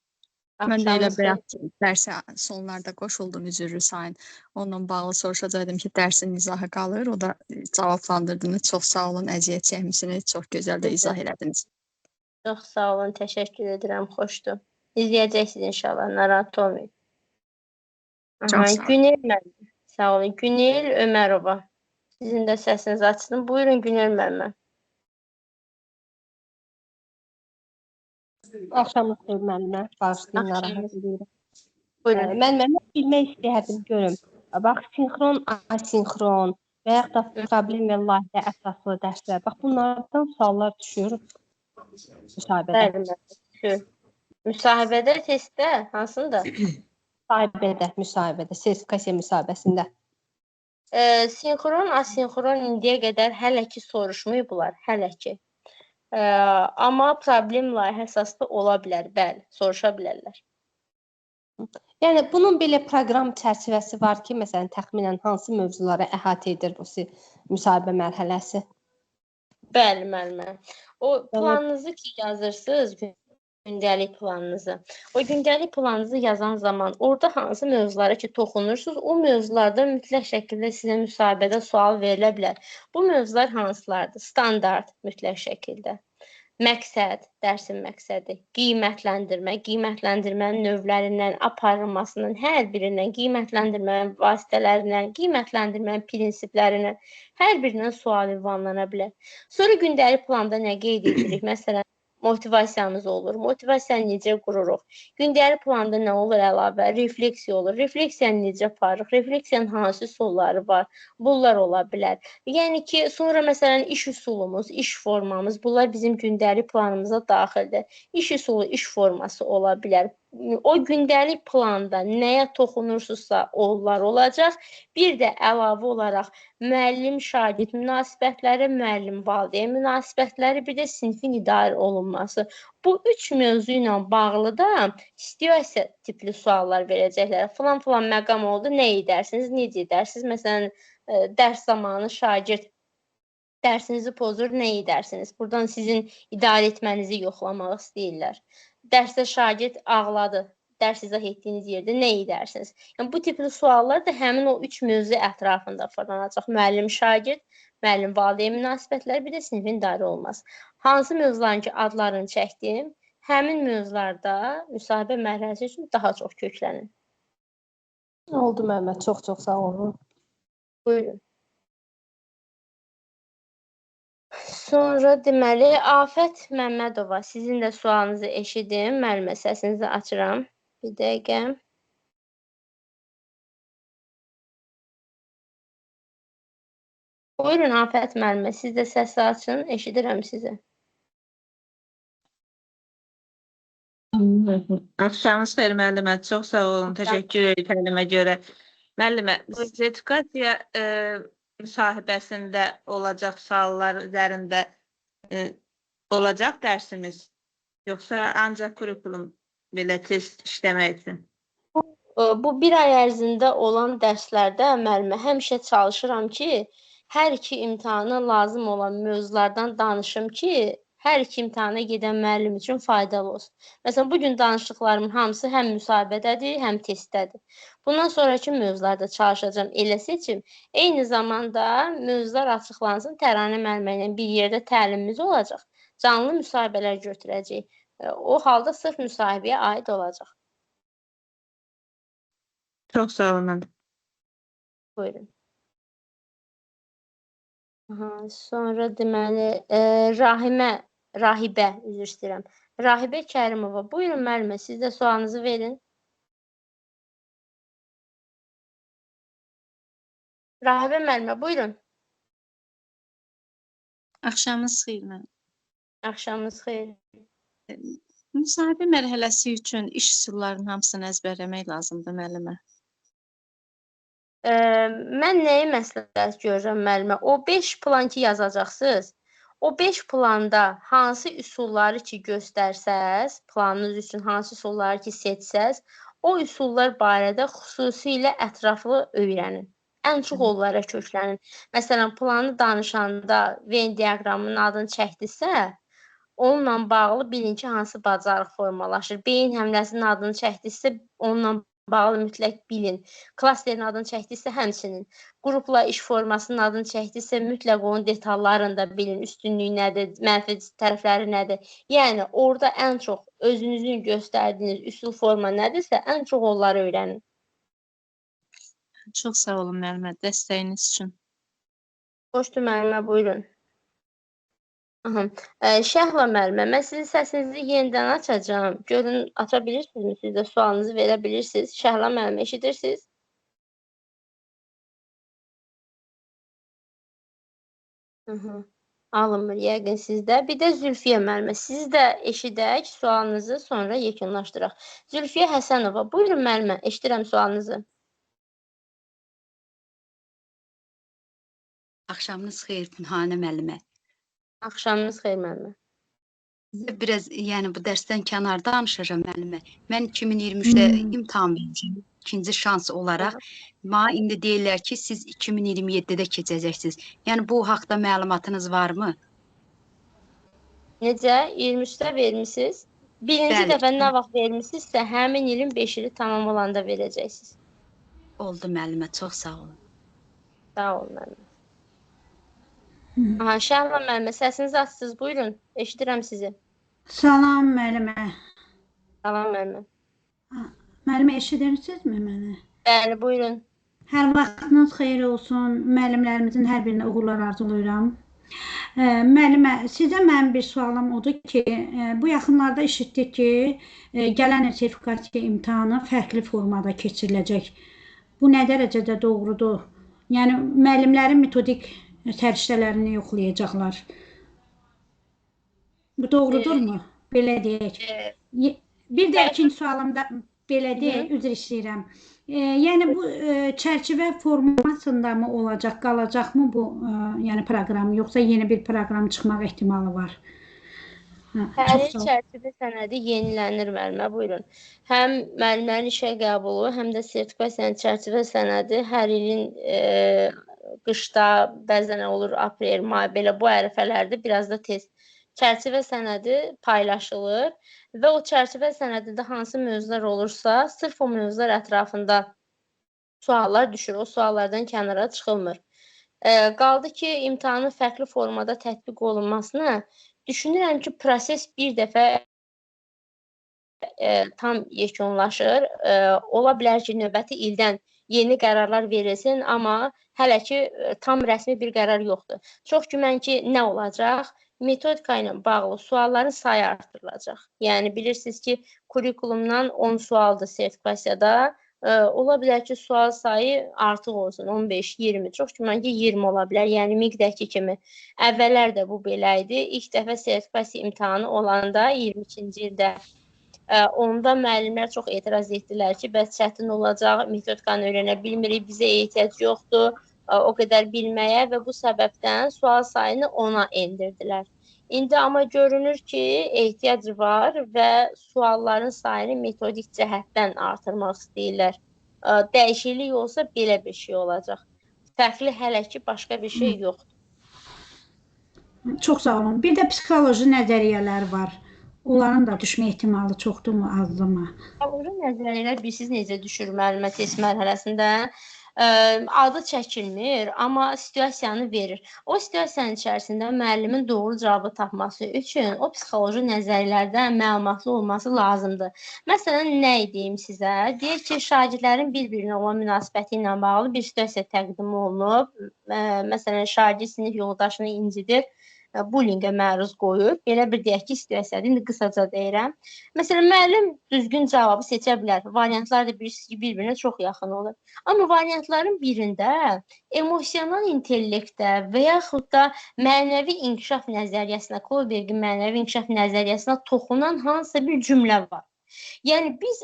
Mən də elə Axşamınız xeyir. bayaq dərsə sonlarda qoşuldum üzrlü sayın. Onunla bağlı soruşacaqdım ki, dərsin izahı qalır. O da cavablandırdınız. Çox sağ olun, əziyyət çəkmisiniz. Çox gözəl də izah elədiniz. Çox sağ olun, təşəkkür edirəm, xoşdur. İzləyəcəksiniz inşallah, narahat olmayın. Çox Aha, sağ olun. Günel müəllimə, sağ olun. Günel Ömərova. Sizin də səsinizi açdım. Buyurun Günel müəllimə. Axşamınız xeyir müəllimə. Bağışlayın, narahat Axşamınız. edirəm. Buyurun. Müəllimə, bilmək istəyərdim, görüm. Bax, sinxron, asinxron və yaxud da problem və layihə əsaslı dərslər. Bax, bunlardan suallar düşür müsahibədə. Bəli, müəllimə. Müsahibədə, testdə, hansında? Müsahibədə, sertifikasiya müsahibəsində. Sinxron, asinxron indiyə qədər hələ ki soruşmayıblar, hələ ki. Amma problem layihə əsaslı ola bilər, bəli, soruşa bilərlər. Yəni, bunun belə proqram çərçivəsi var ki, məsələn, təxminən hansı mövzulara əhatə edir bu müsahibə mərhələsi? Bəli, müəllimə. O planınızı ki yazırsınız, gündəlik planınızı. O gündəlik planınızı yazan zaman orada hansı mövzulara ki toxunursunuz, o mövzularda mütləq şəkildə sizə müsahibədə sual verilə bilər. Bu mövzular hansılardır? Standart, mütləq şəkildə. Məqsəd, dərsin məqsədi, qiymətləndirmənin növlərindən, aparılmasının hər birindən, qiymətləndirmənin vasitələrindən, qiymətləndirmənin prinsiplərindən hər birindən sual ünvanlana bilər. Sonra gündəlik planda nə qeyd edirik? Məsələn, motivasiyamız olur. Motivasiyanı necə qururuq? Gündəlik planda nə olur əlavə? Refleksiya olur. Refleksiyanı necə aparırıq? Refleksiyanın hansı üsulları var? Bunlar ola bilər. Yəni ki, sonra məsələn iş üsulumuz, iş formamız, bunlar bizim gündəlik planımıza daxildir. İş üsulu, iş forması ola bilər. O gündəlik planda nəyə toxunursunuzsa, onlar olacaq. Bir də əlavə olaraq müəllim-şagird münasibətləri, müəllim-valideyn münasibətləri, bir də sinfin idarə olunması. Bu üç mövzu ilə bağlı da situasiya tipli suallar verəcəklər. Falan məqam oldu, nə edərsiniz, necə edərsiniz? Məsələn, dərs zamanı şagird dərsinizi pozur, nə edərsiniz? Buradan sizin idarə etmənizi yoxlamaq istəyirlər. Dərsdə şagird ağladı, dərs izah etdiyiniz yerdə nə edərsiniz? Yəni, bu tipli suallar da həmin o üç mövzu ətrafında fırlanacaq. Müəllim-şagird, müəllim-valideyn münasibətləri, bir də sinfin idarə olması. Hansı mövzuların ki, adlarını çəkdim, həmin mövzularda müsahibə mərhələsi üçün daha çox köklənir. Oldu müəllimə, çox sağ olun. Buyurun. Sonra deməli, Afət Məmmədova, sizin də sualınızı eşidim. Müəllimə, səsinizi açıram. Bir dəqiqə. Buyurun Afət müəllimə, siz də səsi açın, eşidirəm sizi. Axşamınız xeyir müəllimə, çox sağ olun, təşəkkür edirəm təlimə görə. Müəllimə, sertifikasiya müsahibəsində olacaq suallar üzərində olacaq dərsimiz, yoxsa ancaq kurikulum belə test işləmək üçün? Bu bir ay ərzində olan dərslərdə müəllimə həmişə çalışıram ki, hər iki imtahana lazım olan mövzulardan danışım ki, hər iki imtahana gedən müəllim üçün faydalı olsun. Məsələn, bugün danışdıqlarımın hamısı həm müsahibədədir, həm testdədir. Bundan sonraki mövzularda çalışacağam elə seçim. Eyni zamanda mövzular açıqlansın, Təranə müəllimə ilə bir yerdə təlimimiz olacaq. Canlı müsahibələr götürəcəyik. O halda sırf müsahibəyə aid olacaq. Çox sağ olun. Buyurun. Sonra deməli, Rahibə, üzr istəyirəm. Rahibə Kərimova, buyurun müəllimə, siz də sualınızı verin. Rahibə müəllimə, buyurun. Axşamınız xeyir müəllim. Axşamınız xeyir. Müsahibə mərhələsi üçün iş üsullarının hamısını əzbərləmək lazımdır müəllimə. Mən nəyi məsləhət görürəm müəllimə? O 5 plan ki yazacaqsınız, O 5 planda hansı üsulları ki göstərsəz, planınız üçün hansı üsulları ki seçsəz, o üsullar barədə xüsusilə ətraflı öyrənin. Ən çox onlara köklənin. Məsələn, planı danışanda Venn diaqramının adını çəkdisə, onunla bağlı bilin ki, hansı bacarıq formalaşır. Beyin həmləsinin adını çəkdisə, onunla bağlı mütləq bilin. Klasterin adını çəkdisə, həmçinin. Qrupla iş formasının adını çəkdisə, mütləq onun detallarını da bilin. Üstünlüyü nədir, mənfi tərəfləri nədir. Yəni, orada ən çox özünüzün göstərdiyiniz üsul forma nədirsə, ən çox onları öyrənin. Çox sağ olun müəllimə, dəstəyiniz üçün. Xoşdur müəllimə, buyurun. Şəhla müəllimə, mən sizin səsinizi yenidən açacağım. Görün, aça bilirsinizmi? Siz də sualınızı verə bilirsiniz. Şəhla müəllimə, eşidirsiniz? Alınmır, yəqin sizdə. Bir də Zülfiyə müəllimə, siz də eşidək sualınızı, sonra yekunlaşdıraq. Zülfiyə Həsənova, buyurun müəllimə, eşidirəm sualınızı. Axşamınız xeyir Pünhanə müəllimə. Axşamınız xeyir müəllimə. Sizə biraz, yəni bu dərsdən kənarda danışacağam müəllimə. Mən 2023-də imtahan verəcəm, ikinci şans olaraq. Mənə indi deyirlər ki, siz 2027-də keçəcəksiniz. Yəni bu haqda məlumatınız varmı? Necə? 23-də vermişsiniz? Birinci Bəli. dəfə nə vaxt vermişsinizsə, həmin ilin 5 ili tamam olanda verəcəksiniz. Oldu müəllimə, çox sağ olun. Sağ olun müəllimə. Şəhla müəllimə, səsinizi açsınız, buyurun. Eşidirəm sizi. Salam müəllimə. Salam müəllimə. Müəllimə eşidirsinizmi məni? Bəli, buyurun. Hər vaxtınız xeyir olsun. Müəllimlərimizin hər birinə uğurlar arzulayıram. Müəllimə, sizə mənim bir sualım odur ki, bu yaxınlarda eşitdik ki, gələn il sertifikasiya imtahanı fərqli formada keçiriləcək. Bu nə dərəcədə doğrudur? Yəni, müəllimlərin metodik səriştələrini yoxlayacaqlar. Bu doğrudurmu? Belə deyək. Bir də ikinci sualımda belə deyək, üzr istəyirəm. Yəni, bu çərçivə formasında mı olacaq, qalacaqmı bu yəni proqram, yoxsa yeni bir proqram çıxmaq ehtimalı var? Hər il çərçivə sənədi yenilənir müəllimə, buyurun. Həm müəllimlərin işə qəbulu, həm də sertifikasiyanın çərçivə sənədi hər ilin qışda, bəzən olur aprel, may, belə bu ərəfələrdə biraz da tez çərçivə sənədi paylaşılır və o çərçivə sənədində hansı mövzular olursa, sırf o mövzular ətrafında suallar düşür, o suallardan kənara çıxılmır. Qaldı ki, imtahanın fərqli formada tətbiq olunmasına düşünürəm ki, proses bir dəfə tam yekunlaşır. Ola bilər ki, növbəti ildən yeni qərarlar verilsin, amma hələ ki, tam rəsmi bir qərar yoxdur. Çox güman ki, nə olacaq? Metodika ilə bağlı sualların sayı artırılacaq. Yəni, bilirsiniz ki, kurikulumdan 10 sualdır sertifikasiyada. Ola bilər ki, sual sayı artıq olsun, 15-20, çox güman ki, 20 ola bilər. Yəni, miqdəki kimi. Əvvəllər də bu belə idi. İlk dəfə sertifikasiya imtahanı olanda 22-ci ildə onda müəllimlər çox etiraz etdilər ki, bəs çətin olacaq, metodikanı öyrənə bilmirik, bizə ehtiyac yoxdur o qədər bilməyə və bu səbəbdən sual sayını 10-a endirdilər. İndi amma görünür ki, ehtiyac var və sualların sayını metodik cəhətdən artırmaq istəyirlər. Dəyişiklik olsa belə bir şey olacaq. Fərqli hələ ki, başqa bir şey yoxdur. Çox sağ olun. Bir də psixoloji nəzəriyyələr var. Onların da düşmə ehtimalı çoxdurmu, azdırmı? Psixoloji nəzəriyyələr bilirsiniz necə düşür müəllimə test mərhələsində? Adı çəkilmir, amma situasiyanı verir. O situasiyanın içərisində müəllimin doğru cavabı tapması üçün o psixoloji nəzəriyyələrdən məlumatlı olması lazımdır. Məsələn, nə deyim sizə? Deyək ki, şagirdlərin bir-birinə olan münasibəti ilə bağlı bir situasiya təqdim olunub. Məsələn, şagird sinif yoldaşını incidir, bullyingə məruz qoyur. Belə bir deyək ki, situasiyadır. İndi qısaca deyirəm. Məsələn, müəllim düzgün cavabı seçə bilər. Variantlar da bilirsiniz ki, bir-birinə çox yaxın olur. Amma variantların birində emosional intellektə və yaxud da mənəvi inkişaf nəzəriyyəsinə, Kohlbergin mənəvi inkişaf nəzəriyyəsinə toxunan hansısa bir cümlə var. Yəni, biz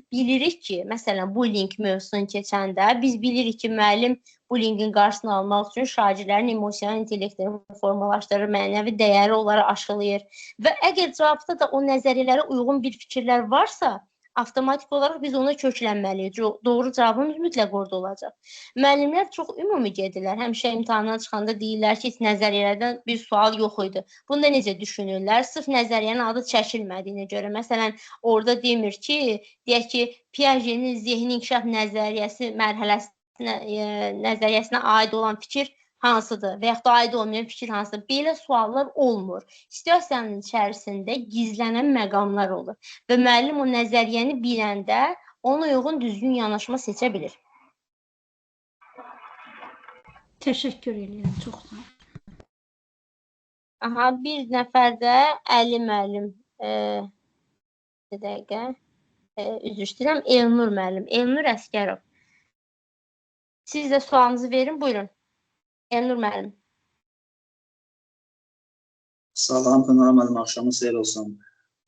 bilirik ki, məsələn, bullying mövzusunu keçəndə biz bilirik ki, müəllim bullyingin qarşısını almaq üçün şagirdlərin emosional intellektini formalaşdırır, mənəvi dəyəri onları aşılayır və əgər cavabda da o nəzəriyyələrə uyğun bir fikirlər varsa, avtomatik olaraq biz ona köklənməliyik. Doğru cavabımız mütləq orada olacaq. Müəllimlər çox ümumi gedirlər. Həmişə imtahana çıxanda deyirlər ki, heç nəzəriyyələrdən bir sual yox idi. Bunda necə düşünürlər? Sırf nəzəriyyənin adı çəkilmədiyinə görə. Məsələn, orada demir ki, deyək ki, Piaget'in zehni inkişaf nəzəriyyəsinə aid olan fikir hansıdır və yaxud da aid olmayan fikir hansıdır? Belə suallar olmur. Situasiyanın içərisində gizlənən məqamlar olur və müəllim o nəzəriyyəni biləndə ona uyğun düzgün yanaşma seçə bilir. Təşəkkür edirəm, çox sağ ol. Aha, bir nəfər də Əli müəllim. Bir dəqiqə. Üzr istəyirəm, Elnur müəllim. Elnur Əskərov. Siz də sualınızı verin, buyurun. Elnur müəllim. Salam, Pınar müəllim, axşamınız xeyir olsun.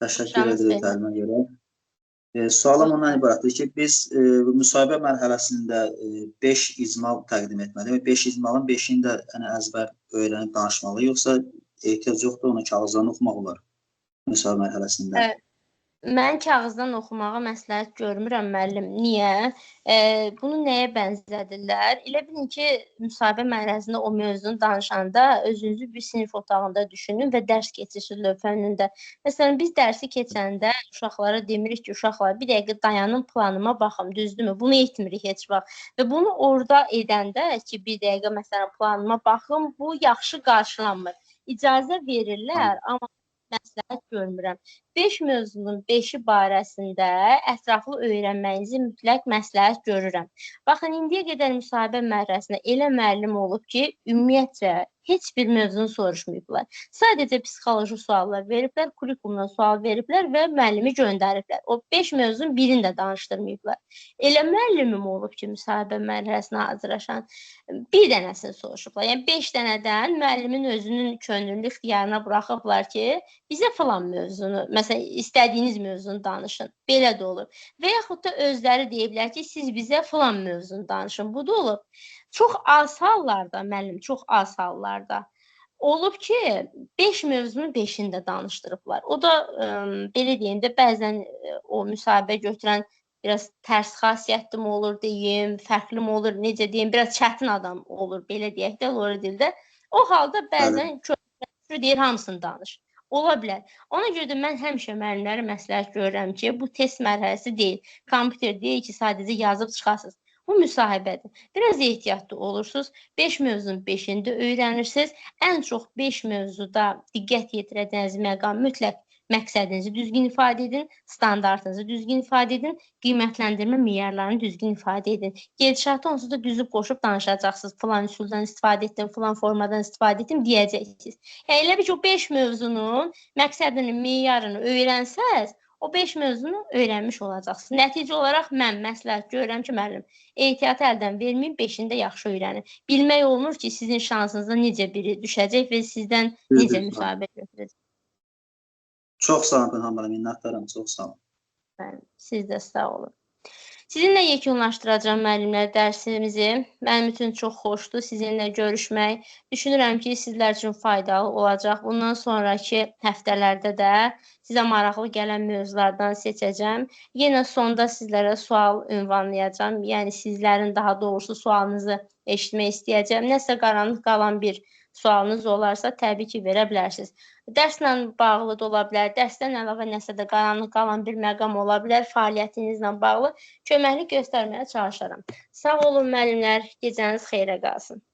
Təşəkkür edirik təlimə görə. Sualım ondan ibarətdir ki, biz müsahibə mərhələsində 5 icmal təqdim etməliyik. 5 icmalın 5-ini də əzbər öyrənib danışmalı, yoxsa ehtiyac yoxdur, onu kağızdan oxumaq olar müsahibə mərhələsində? Mən kağızdan oxumağa məsləhət görmürəm müəllim. Niyə? Bunu nəyə bənzədirlər? Elə bilin ki, müsahibə mərhələsində o mövzunu danışanda özünüzü bir sinif otağında düşünün və dərs keçirsiniz lövhə önündə. Məsələn, biz dərsi keçəndə uşaqlara demirik ki, uşaqlar bir dəqiqə dayanın, planıma baxın, düzdürmü? Bunu etmirik heç vaxt. Və bunu orada edəndə ki, bir dəqiqə məsələn planıma baxın, bu yaxşı qarşılanmır. İcazə verirlər, amma məsləhət görmürəm. 5 mövzunun 5-i barəsində ətraflı öyrənməyinizi mütləq məsləhət görürəm. Baxın, indiyə qədər müsahibə mərhələsində elə müəllim olub ki, ümumiyyətcə heç bir mövzunu soruşmayıblar. Sadəcə psixoloji suallar veriblər, kurikulumdan sual veriblər və müəllimi göndəriblər. O 5 mövzunun birini də danışdırmayıblar. Elə müəllimim olub ki, müsahibə mərhələsinə hazırlaşan bir dənəsini soruşublar. Yəni 5 dənədən müəllimin özünün könüllü ixtiyarına buraxıblar ki, bizə falan mövzunu, məsələn, istədiyiniz mövzunu danışın. Belə də olur. Və yaxud da özləri deyiblər ki, siz bizə falan mövzunu danışın. Bu da olub. Çox az hallarda, müəllim, çox az hallarda olub ki, 5 mövzunun 5-ini də danışdırıblar. O da, belə deyim də, bəzən o müsahibə götürən biraz tərs xasiyyətli mi olur deyim, fərqli mi olur, necə deyim, biraz çətin adam olur, belə deyək də, Lora dildə. O halda bəzən deyir, hamısını danış. Ola bilər. Ona görə də mən həmişə müəllimlərə məsləhət görürəm ki, bu test mərhələsi deyil. Kompüter deyil ki, sadəcə yazıb çıxasınız. Bu müsahibədir. Biraz ehtiyatlı olursunuz. 5 mövzunun 5-ini də öyrənirsiniz. Ən çox 5 mövzuda diqqət yetirəcəyiniz məqam mütləq məqsədinizi düzgün ifadə edin, standartınızı düzgün ifadə edin, qiymətləndirmə meyarlarını düzgün ifadə edin. Gedişatı onsuz da düzüb qoşub danışacaqsınız. Falan üsuldan istifadə etdim, falan formadan istifadə etdim deyəcəksiniz. Yəni elə bir ki, o 5 mövzunun məqsədini, meyarını öyrənsəz, o 5 mövzunu öyrənmiş olacaqsınız. Nəticə olaraq mən məsləhət görürəm ki, müəllim, ehtiyatı əldən verməyin, 5-ini də yaxşı öyrənin. Bilmək olmur ki, sizin şansınızda necə biri düşəcək və sizdən necə müsahibə götürəcək. Çox sağ olun, Pınar müəllim, minnətdaram, çox sağ olun. Siz də sağ olun. Sizinlə yekunlaşdıracağım müəllimlər dərsimizi. Mənim üçün çox xoşdur sizinlə görüşmək. Düşünürəm ki, sizlər üçün faydalı olacaq. Bundan sonraki həftələrdə də sizə maraqlı gələn mövzulardan seçəcəm. Yenə sonda sizlərə sual ünvanlayacağım. Yəni sizlərin daha doğrusu sualınızı eşitmək istəyəcəm. Nəsə qaranlıq qalan bir sualınız olarsa təbii ki, verə bilərsiniz. Dərslə bağlı da ola bilər, dərsdən əlavə nəsə də qaranlıq qalan bir məqam ola bilər, fəaliyyətinizlə bağlı köməklik göstərməyə çalışaram. Sağ olun müəllimlər, gecəniz xeyrə qalsın.